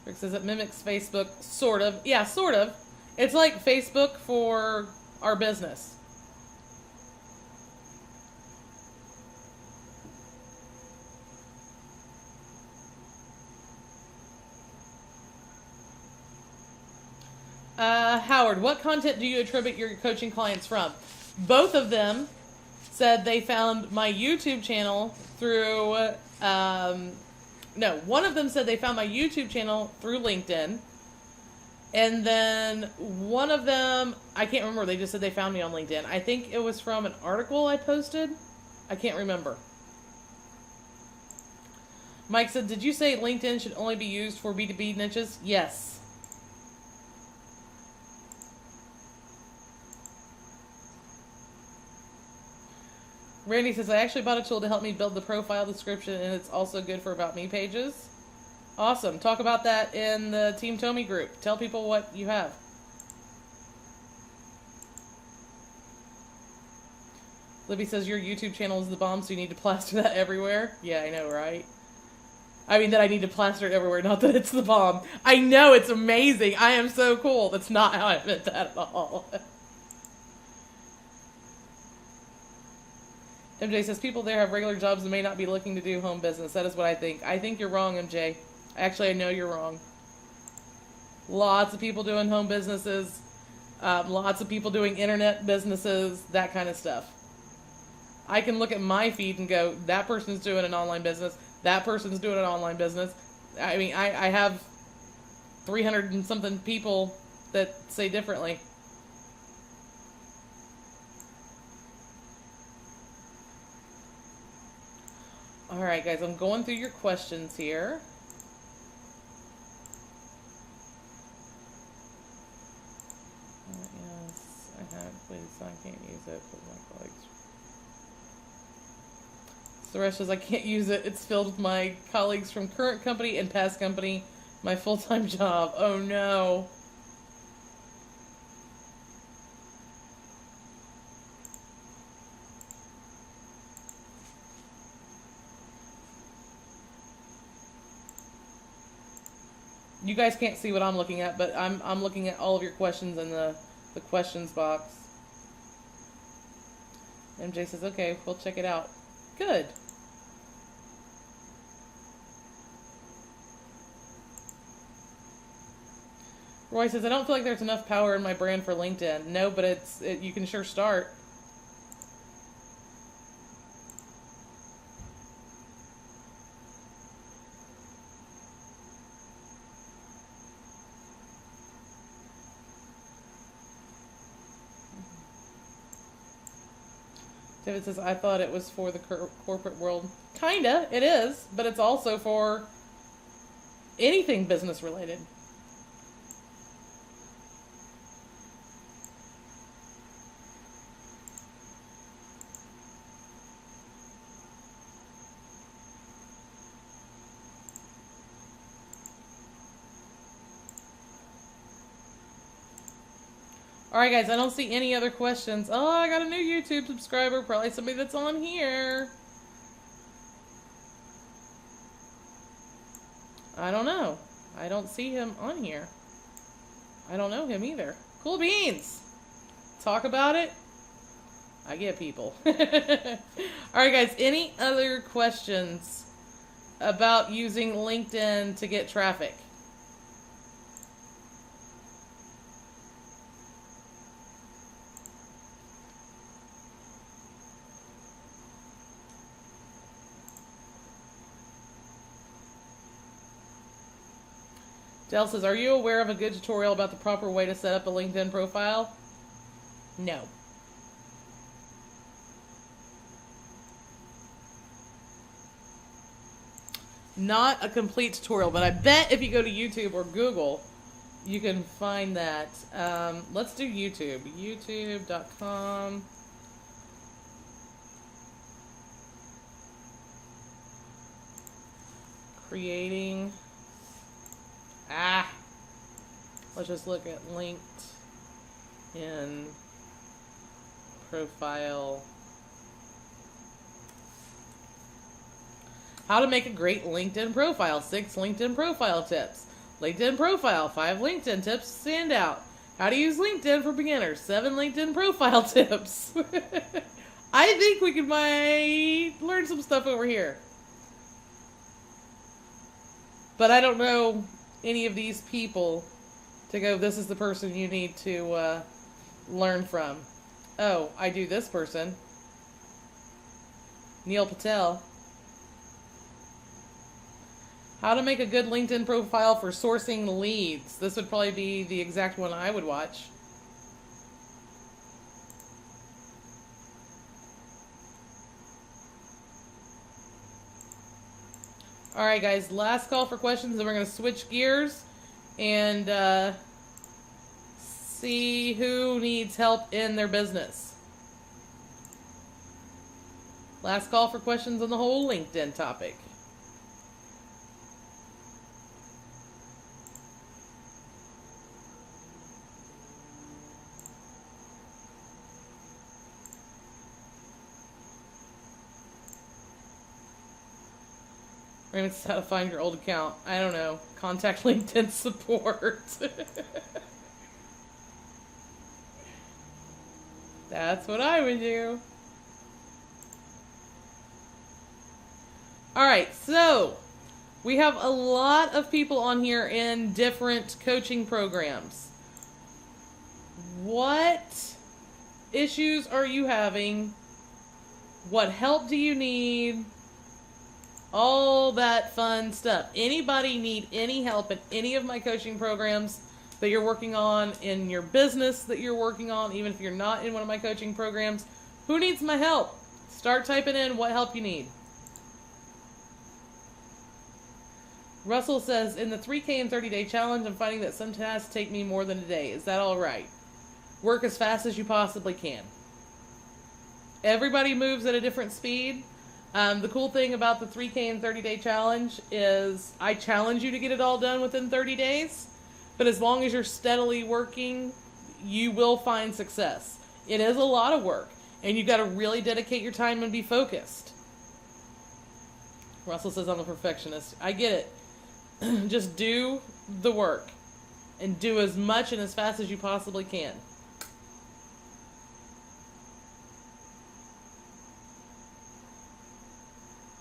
Rick says, it mimics Facebook. Sort of. Yeah, sort of. It's like Facebook for our business. Howard, what content do you attribute your coaching clients from? Both of them said they found my YouTube channel through, one of them said they found my YouTube channel through LinkedIn. And then one of them, I can't remember, they just said they found me on LinkedIn. I think it was from an article I posted. I can't remember. Mike said, did you say LinkedIn should only be used for B2B niches? Yes. Randy says, I actually bought a tool to help me build the profile description, and it's also good for About Me pages. Awesome. Talk about that in the Team Tomey group. Tell people what you have. Libby says, your YouTube channel is the bomb, so you need to plaster that everywhere. Yeah, I know, right? I mean, that I need to plaster it everywhere, not that it's the bomb. I know, it's amazing. I am so cool. That's not how I meant that at all. MJ says, people there have regular jobs and may not be looking to do home business. That is what I think. I think you're wrong, MJ. Actually, I know you're wrong. Lots of people doing home businesses. Lots of people doing internet businesses. That kind of stuff. I can look at my feed and go, that person's doing an online business. That person's doing an online business. I mean, I have 300 and something people that say differently. Alright guys, I'm going through your questions here. Yes, I have, please, I can't use it with my colleagues. Suresh says, I can't use it. It's filled with my colleagues from current company and past company, my full-time job. Oh no. You guys can't see what I'm looking at, but I'm looking at all of your questions in the questions box. MJ says, okay, we'll check it out. Good. Roy says, I don't feel like there's enough power in my brand for LinkedIn. No, but you can sure start. David says, I thought it was for the corporate world. Kinda, it is, but it's also for anything business related. Alright guys, I don't see any other questions. Oh, I got a new YouTube subscriber. Probably somebody that's on here. I don't know. I don't see him on here. I don't know him either. Cool beans. Talk about it. I get people. Alright guys, any other questions about using LinkedIn to get traffic. Dell says, are you aware of a good tutorial about the proper way to set up a LinkedIn profile? No. Not a complete tutorial, but I bet if you go to YouTube or Google, you can find that. Let's do YouTube. YouTube.com. Creating. Let's just look at LinkedIn profile. How to make a great LinkedIn profile. 6 LinkedIn profile tips. LinkedIn profile. 5 LinkedIn tips to stand out. How to use LinkedIn for beginners. 7 LinkedIn profile tips. I think we might learn some stuff over here. But I don't know any of these people to go, this is the person you need to learn from. Oh, I do this person. Neil Patel. How to make a good LinkedIn profile for sourcing leads. This would probably be the exact one I would watch. Alright guys, last call for questions, and we're going to switch gears and see who needs help in their business. Last call for questions on the whole LinkedIn topic. It's how to find your old account. I don't know. Contact LinkedIn support. That's what I would do. Alright, so we have a lot of people on here in different coaching programs. What issues are you having? What help do you need? All that fun stuff. Anybody need any help in any of my coaching programs that you're working on, in your business that you're working on, even if you're not in one of my coaching programs? Who needs my help? Start typing in what help you need. Russell says, in the 3K and 30-day challenge, I'm finding that some tasks take me more than a day. Is that all right? Work as fast as you possibly can. Everybody moves at a different speed. The cool thing about the 3K and 30-day challenge is I challenge you to get it all done within 30 days. But as long as you're steadily working, you will find success. It is a lot of work, and you've got to really dedicate your time and be focused. Russell says I'm a perfectionist. I get it. Just do the work and do as much and as fast as you possibly can.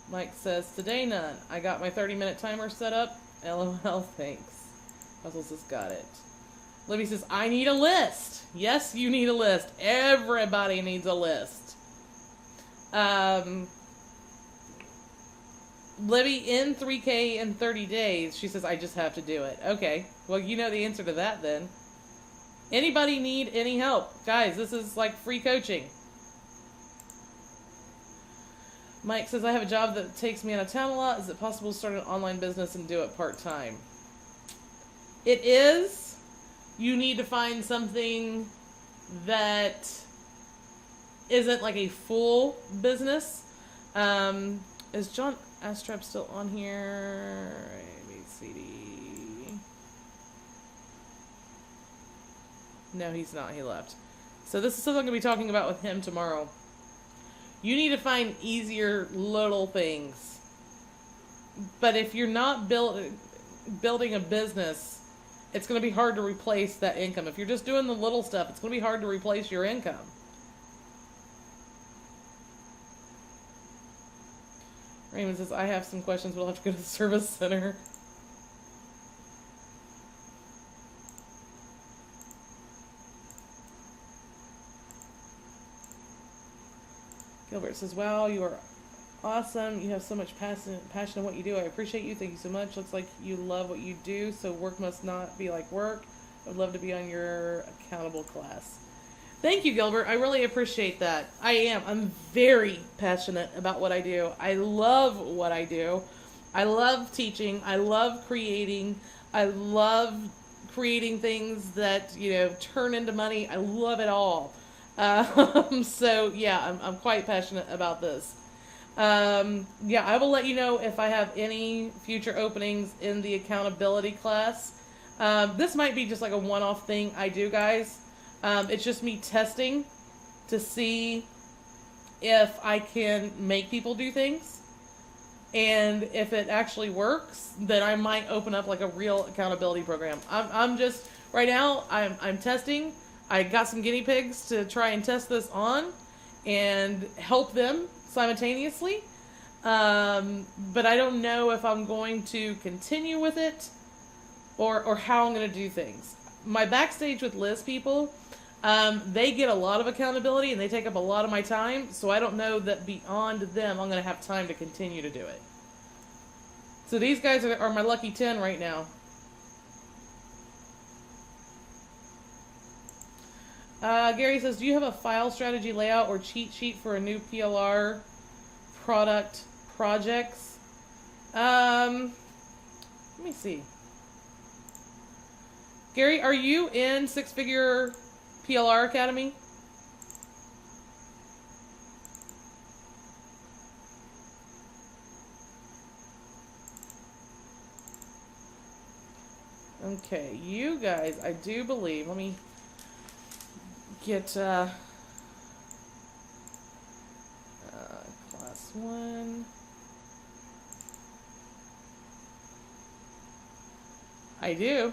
Mike says, today none. I got my 30-minute timer set up. LOL, thanks. Russell says, got it. Libby says, I need a list. Yes, you need a list. Everybody needs a list. Libby, in 3K in 30 days, she says, I just have to do it. Okay, well, you know the answer to that then. Anybody need any help? Guys, this is like free coaching. Mike says, I have a job that takes me out of town a lot. Is it possible to start an online business and do it part-time? It is. You need to find something that isn't like a full business. Is John Astrap still on here? ABCD. No, he's not. He left. So this is something I'm going to be talking about with him tomorrow. You need to find easier little things. But if you're not building a business, it's going to be hard to replace that income. If you're just doing the little stuff, it's going to be hard to replace your income. Raymond says, I have some questions, but I'll have to go to the service center. Gilbert says, wow, you are awesome. You have so much passion in what you do. I appreciate you. Thank you so much. Looks like you love what you do, so work must not be like work. I would love to be on your accountable class. Thank you, Gilbert. I really appreciate that. I am. I'm very passionate about what I do. I love what I do. I love teaching. I love creating. I love creating things that, you know, turn into money. I love it all. So yeah, I'm quite passionate about this. Yeah, I will let you know if I have any future openings in the accountability class. This might be just like a one-off thing I do, guys. It's just me testing to see if I can make people do things. And if it actually works, then I might open up like a real accountability program. I'm just, right now, I'm testing. I got some guinea pigs to try and test this on and help them simultaneously. But I don't know if I'm going to continue with it or how I'm going to do things. My backstage with Liz people, they get a lot of accountability and they take up a lot of my time. So I don't know that beyond them, I'm going to have time to continue to do it. So these guys are my lucky 10 right now. Gary says, do you have a file strategy layout or cheat sheet for a new PLR product projects? Let me see. Gary, are you in Six Figure PLR Academy? Okay, you guys, I do believe, let me get class 1. I do.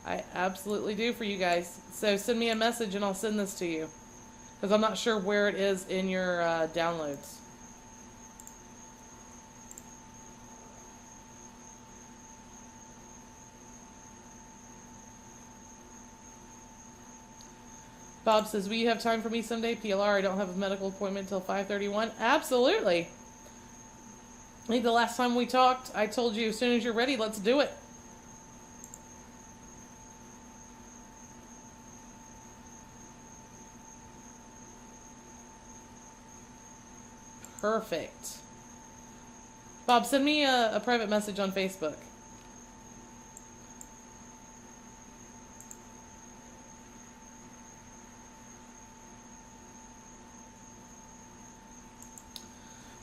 I absolutely do for you guys. So send me a message and I'll send this to you. Because I'm not sure where it is in your downloads. Bob says, will you have time for me someday? PLR, I don't have a medical appointment until 5:31. Absolutely. I think the last time we talked, I told you as soon as you're ready, let's do it. Perfect. Bob, send me a private message on Facebook.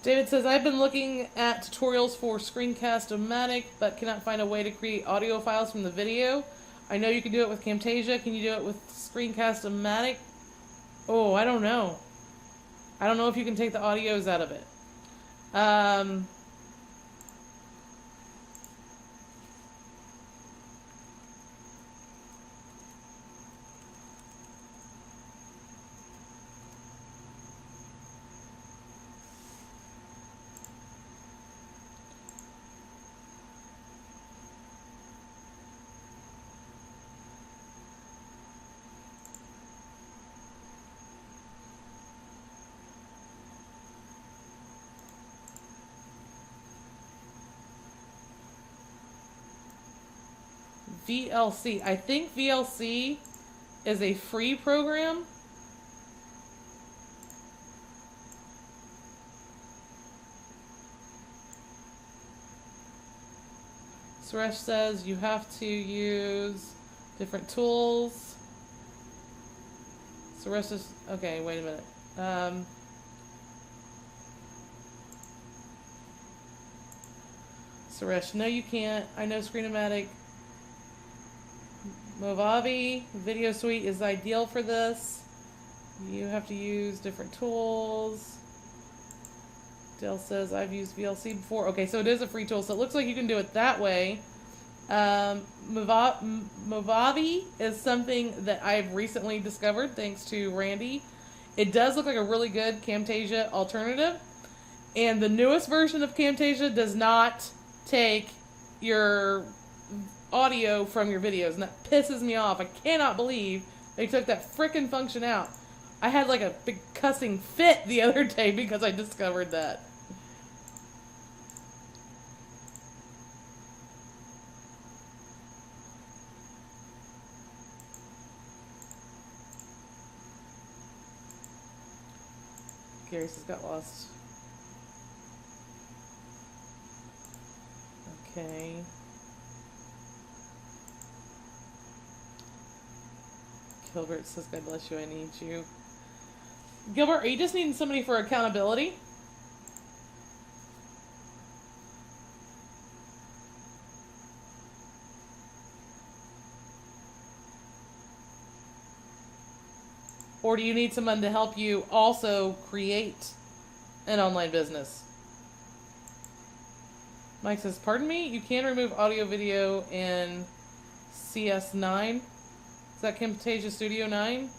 David says, I've been looking at tutorials for Screencast-O-Matic, but cannot find a way to create audio files from the video. I know you can do it with Camtasia. Can you do it with Screencast-O-Matic? Oh, I don't know. I don't know if you can take the audios out of it. VLC. I think VLC is a free program. Suresh says you have to use different tools. Suresh is, okay, wait a minute. Suresh, no you can't. I know Screen-O-Matic. Movavi Video Suite is ideal for this. You have to use different tools. Dale says, I've used VLC before. Okay, so it is a free tool, so it looks like you can do it that way. Movavi is something that I've recently discovered thanks to Randy. It does look like a really good Camtasia alternative. And the newest version of Camtasia does not take your audio from your videos. And that pisses me off. I cannot believe they took that frickin' function out. I had like a big cussing fit the other day because I discovered that. Gary just got lost. Okay. Gilbert says, God bless you, I need you. Gilbert, are you just needing somebody for accountability? Or do you need someone to help you also create an online business? Mike says, pardon me? You can remove audio video in CS9? Is that Camtasia Studio 9?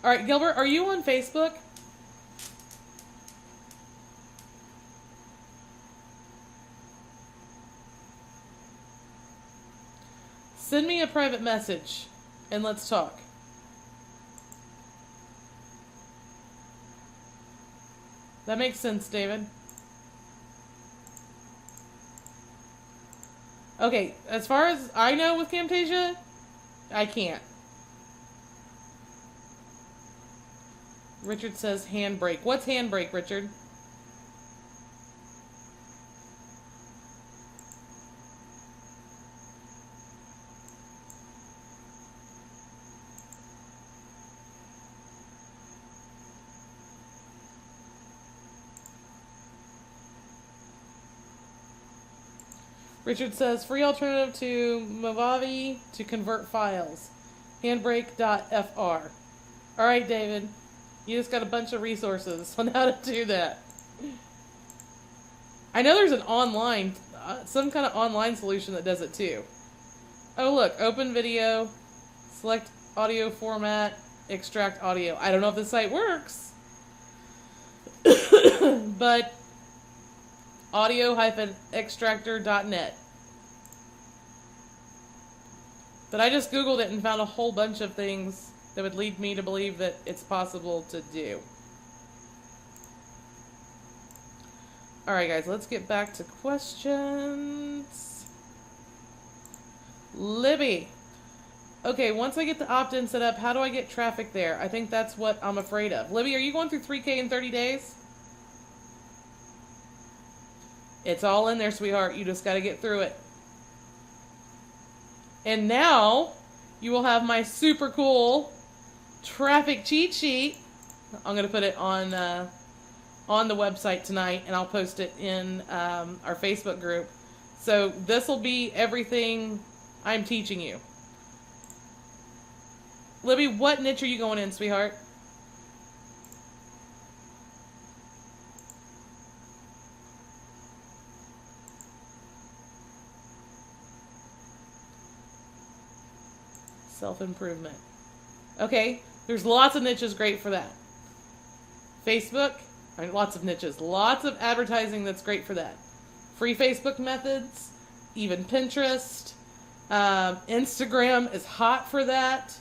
Alright, Gilbert, are you on Facebook? Send me a private message and let's talk. That makes sense, David. Okay, as far as I know with Camtasia, I can't. Richard says handbrake. What's handbrake, Richard? Richard says, free alternative to Movavi to convert files. Handbrake.fr. Alright, David. You just got a bunch of resources on how to do that. I know there's an online, some kind of online solution that does it too. Oh look, open video, select audio format, extract audio. I don't know if this site works. But audio-extractor.net. But I just Googled it and found a whole bunch of things that would lead me to believe that it's possible to do. Alright guys, let's get back to questions. Libby. Okay, once I get the opt-in set up, how do I get traffic there? I think that's what I'm afraid of. Libby, are you going through 3K in 30 days? It's all in there, sweetheart. You just got to get through it. And now, you will have my super cool traffic cheat sheet. I'm going to put it on the website tonight, and I'll post it in our Facebook group. So this will be everything I'm teaching you. Libby, what niche are you going in, sweetheart? Self-improvement. Okay, there's lots of niches great for that. Facebook, lots of niches. Lots of advertising that's great for that. Free Facebook methods, even Pinterest. Instagram is hot for that.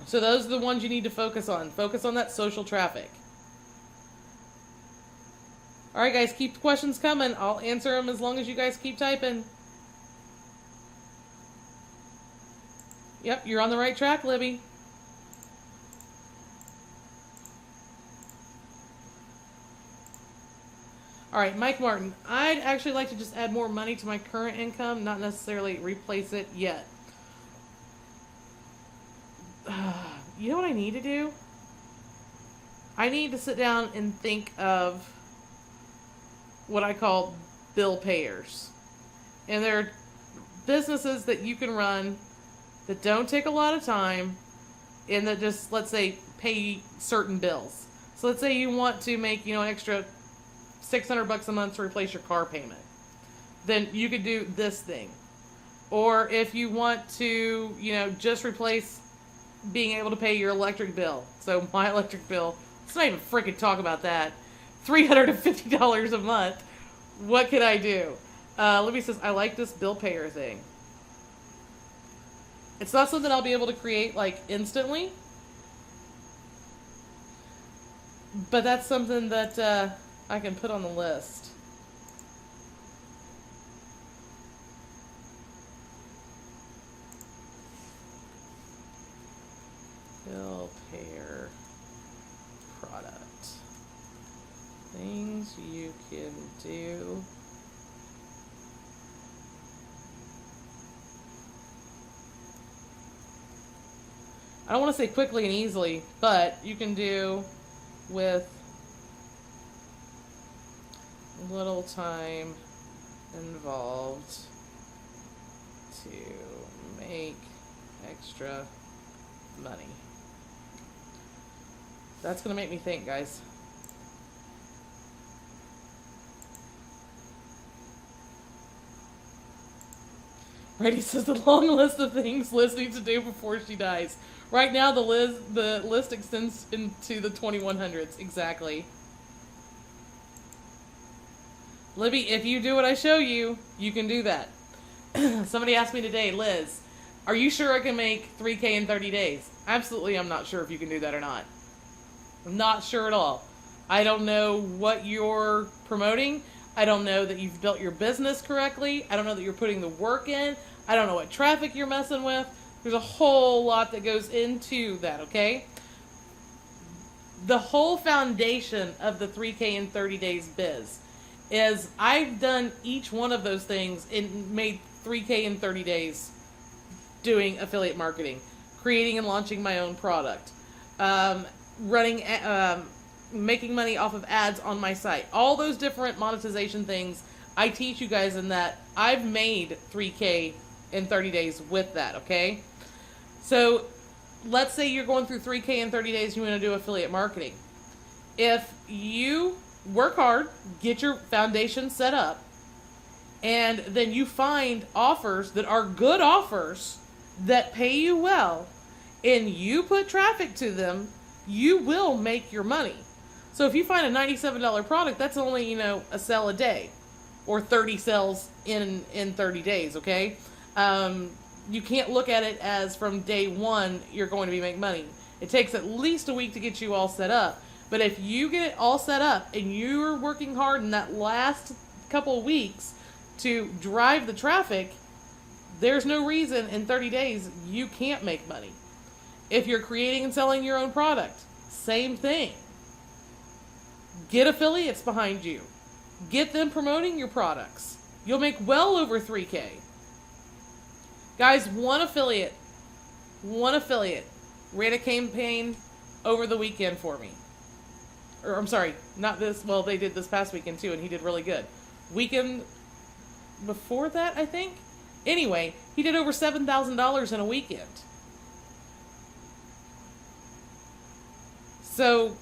So those are the ones you need to focus on. Focus on that social traffic. Alright guys, keep the questions coming. I'll answer them as long as you guys keep typing. Yep, you're on the right track, Libby. Alright, Mike Martin. I'd actually like to just add more money to my current income, not necessarily replace it yet. You know what I need to do? I need to sit down and think of what I call bill payers. And there are businesses that you can run that don't take a lot of time and that just, let's say, pay certain bills. So let's say you want to make, an extra $600 a month to replace your car payment. Then you could do this thing. Or if you want to, you know, just replace being able to pay your electric bill. So my electric bill, let's not even freaking talk about that. $350 a month. What can I do? Libby says, I like this bill payer thing. It's not something I'll be able to create like instantly. But that's something that I can put on the list. Bill payer product. Things you can do. I don't want to say quickly and easily, but you can do with little time involved to make extra money. That's going to make me think, guys. Brady says the long list of things Liz needs to do before she dies. Right now, the list extends into the 2100s. Exactly. Libby, if you do what I show you, you can do that. Somebody asked me today, Liz, are you sure I can make 3K in 30 days? Absolutely, I'm not sure if you can do that or not. I'm not sure at all. I don't know what you're promoting. I don't know that you've built your business correctly. I don't know that you're putting the work in. I don't know what traffic you're messing with. There's a whole lot that goes into that, okay? The whole foundation of the 3K in 30 days biz is I've done each one of those things and made 3K in 30 days doing affiliate marketing, creating and launching my own product, making money off of ads on my site. All those different monetization things, I teach you guys in that. I've made 3K in 30 days with that, okay? So let's say you're going through 3K in 30 days and you want to do affiliate marketing. If you work hard, get your foundation set up, and then you find offers that are good offers that pay you well, and you put traffic to them, you will make your money. So if you find a $97 product, that's only, you know, a sale a day or 30 sales in 30 days, okay? You can't look at it as from day one you're going to be making money. It takes at least a week to get you all set up. But if you get it all set up and you're working hard in that last couple of weeks to drive the traffic, there's no reason in 30 days you can't make money. If you're creating and selling your own product, same thing. Get affiliates behind you. Get them promoting your products. You'll make well over 3K. Guys, one affiliate ran a campaign over the weekend for me. Or, I'm sorry, not this. Well, they did this past weekend too, and he did really good. Weekend before that, I think. Anyway, he did over $7,000 in a weekend. So,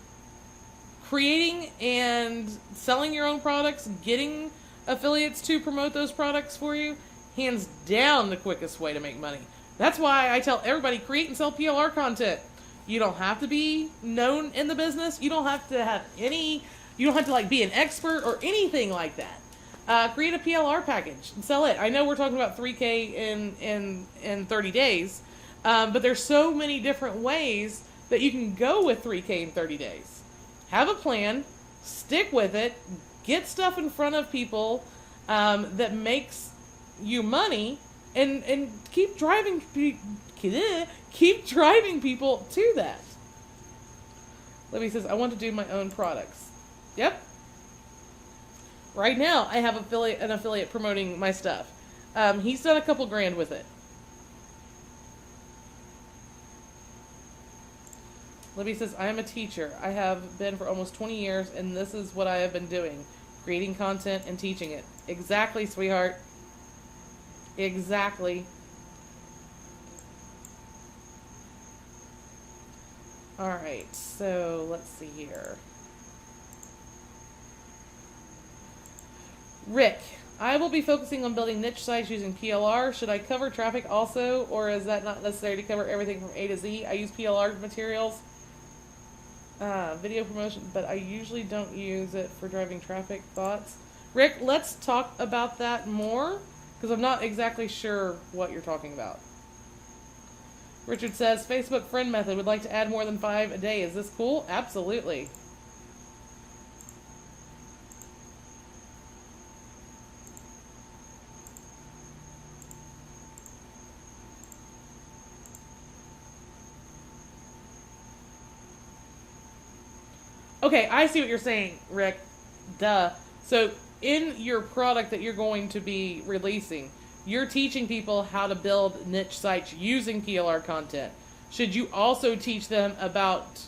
creating and selling your own products, getting affiliates to promote those products for you, hands down the quickest way to make money. That's why I tell everybody, create and sell PLR content. You don't have to be known in the business. You don't have to have any, you don't have to like be an expert or anything like that. Create a PLR package and sell it. I know we're talking about 3K in 30 days, but there's so many different ways that you can go with 3K in 30 days. Have a plan, stick with it, get stuff in front of people that makes you money, and keep driving people to that. Libby says, I want to do my own products. Yep. Right now, I have an affiliate promoting my stuff. He's done a couple grand with it. Libby says, I am a teacher. I have been for almost 20 years, and this is what I have been doing. Creating content and teaching it. Exactly, sweetheart. Exactly. Alright, so let's see here. Rick, I will be focusing on building niche sites using PLR. Should I cover traffic also, or is that not necessary to cover everything from A to Z? I use PLR materials, video promotion, but I usually don't use it for driving traffic. Thoughts? Rick, let's talk about that more, because I'm not exactly sure what you're talking about. Richard says, Facebook friend method, would like to add more than 5 a day. Is this cool? Absolutely. Okay, I see what you're saying, Rick. Duh. So, in your product that you're going to be releasing, you're teaching people how to build niche sites using PLR content. Should you also teach them about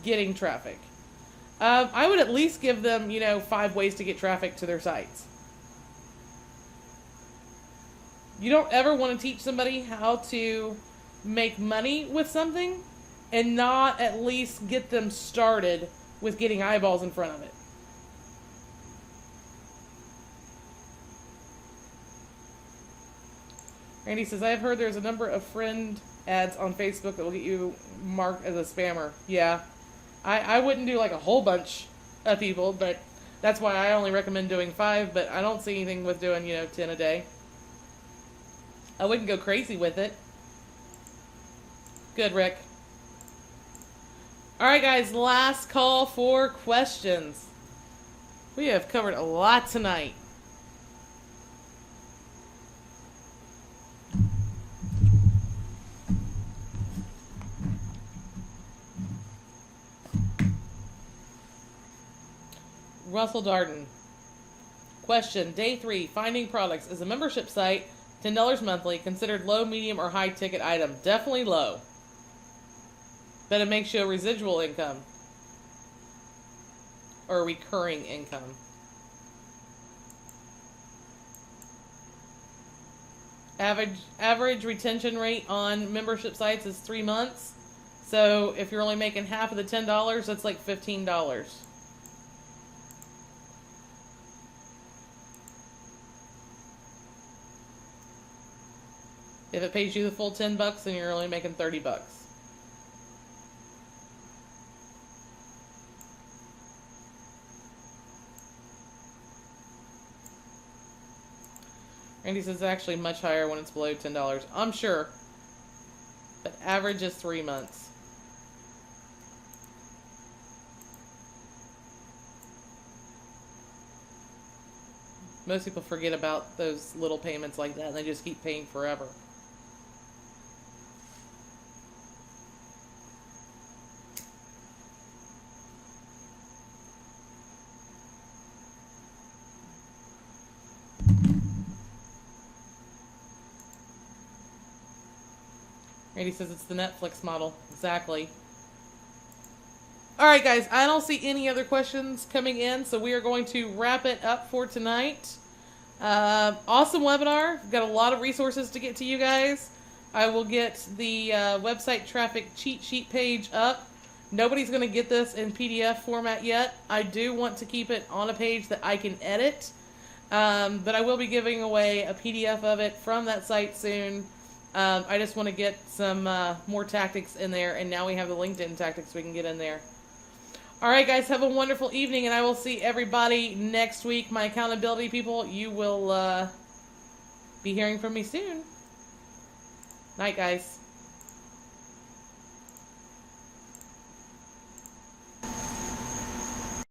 getting traffic? I would at least give them, 5 ways to get traffic to their sites. You don't ever want to teach somebody how to make money with something and not at least get them started with getting eyeballs in front of it. Randy says, I have heard there's a number of friend ads on Facebook that will get you marked as a spammer. Yeah. I wouldn't do like a whole bunch of people, but that's why I only recommend doing 5, but I don't see anything with doing, 10 a day. I wouldn't go crazy with it. Good, Rick. Alright guys, last call for questions. We have covered a lot tonight. Russell Darden. Question, day 3, finding products. Is a membership site, $10 monthly, considered low, medium, or high ticket item? Definitely low. But it makes you a residual income. Or a recurring income. Average retention rate on membership sites is 3 months. So if you're only making half of the $10, that's like $15. If it pays you the full $10, then you're only making $30. Randy says it's actually much higher when it's below $10. I'm sure. But average is 3 months. Most people forget about those little payments like that and they just keep paying forever. Randy says it's the Netflix model. Exactly. Alright guys, I don't see any other questions coming in, so we are going to wrap it up for tonight. Awesome webinar. Got a lot of resources to get to you guys. I will get the website traffic cheat sheet page up. Nobody's going to get this in PDF format yet. I do want to keep it on a page that I can edit. But I will be giving away a PDF of it from that site soon. I just want to get some more tactics in there, and now we have the LinkedIn tactics we can get in there. Alright guys, have a wonderful evening, and I will see everybody next week. My accountability people, you will be hearing from me soon. Night guys.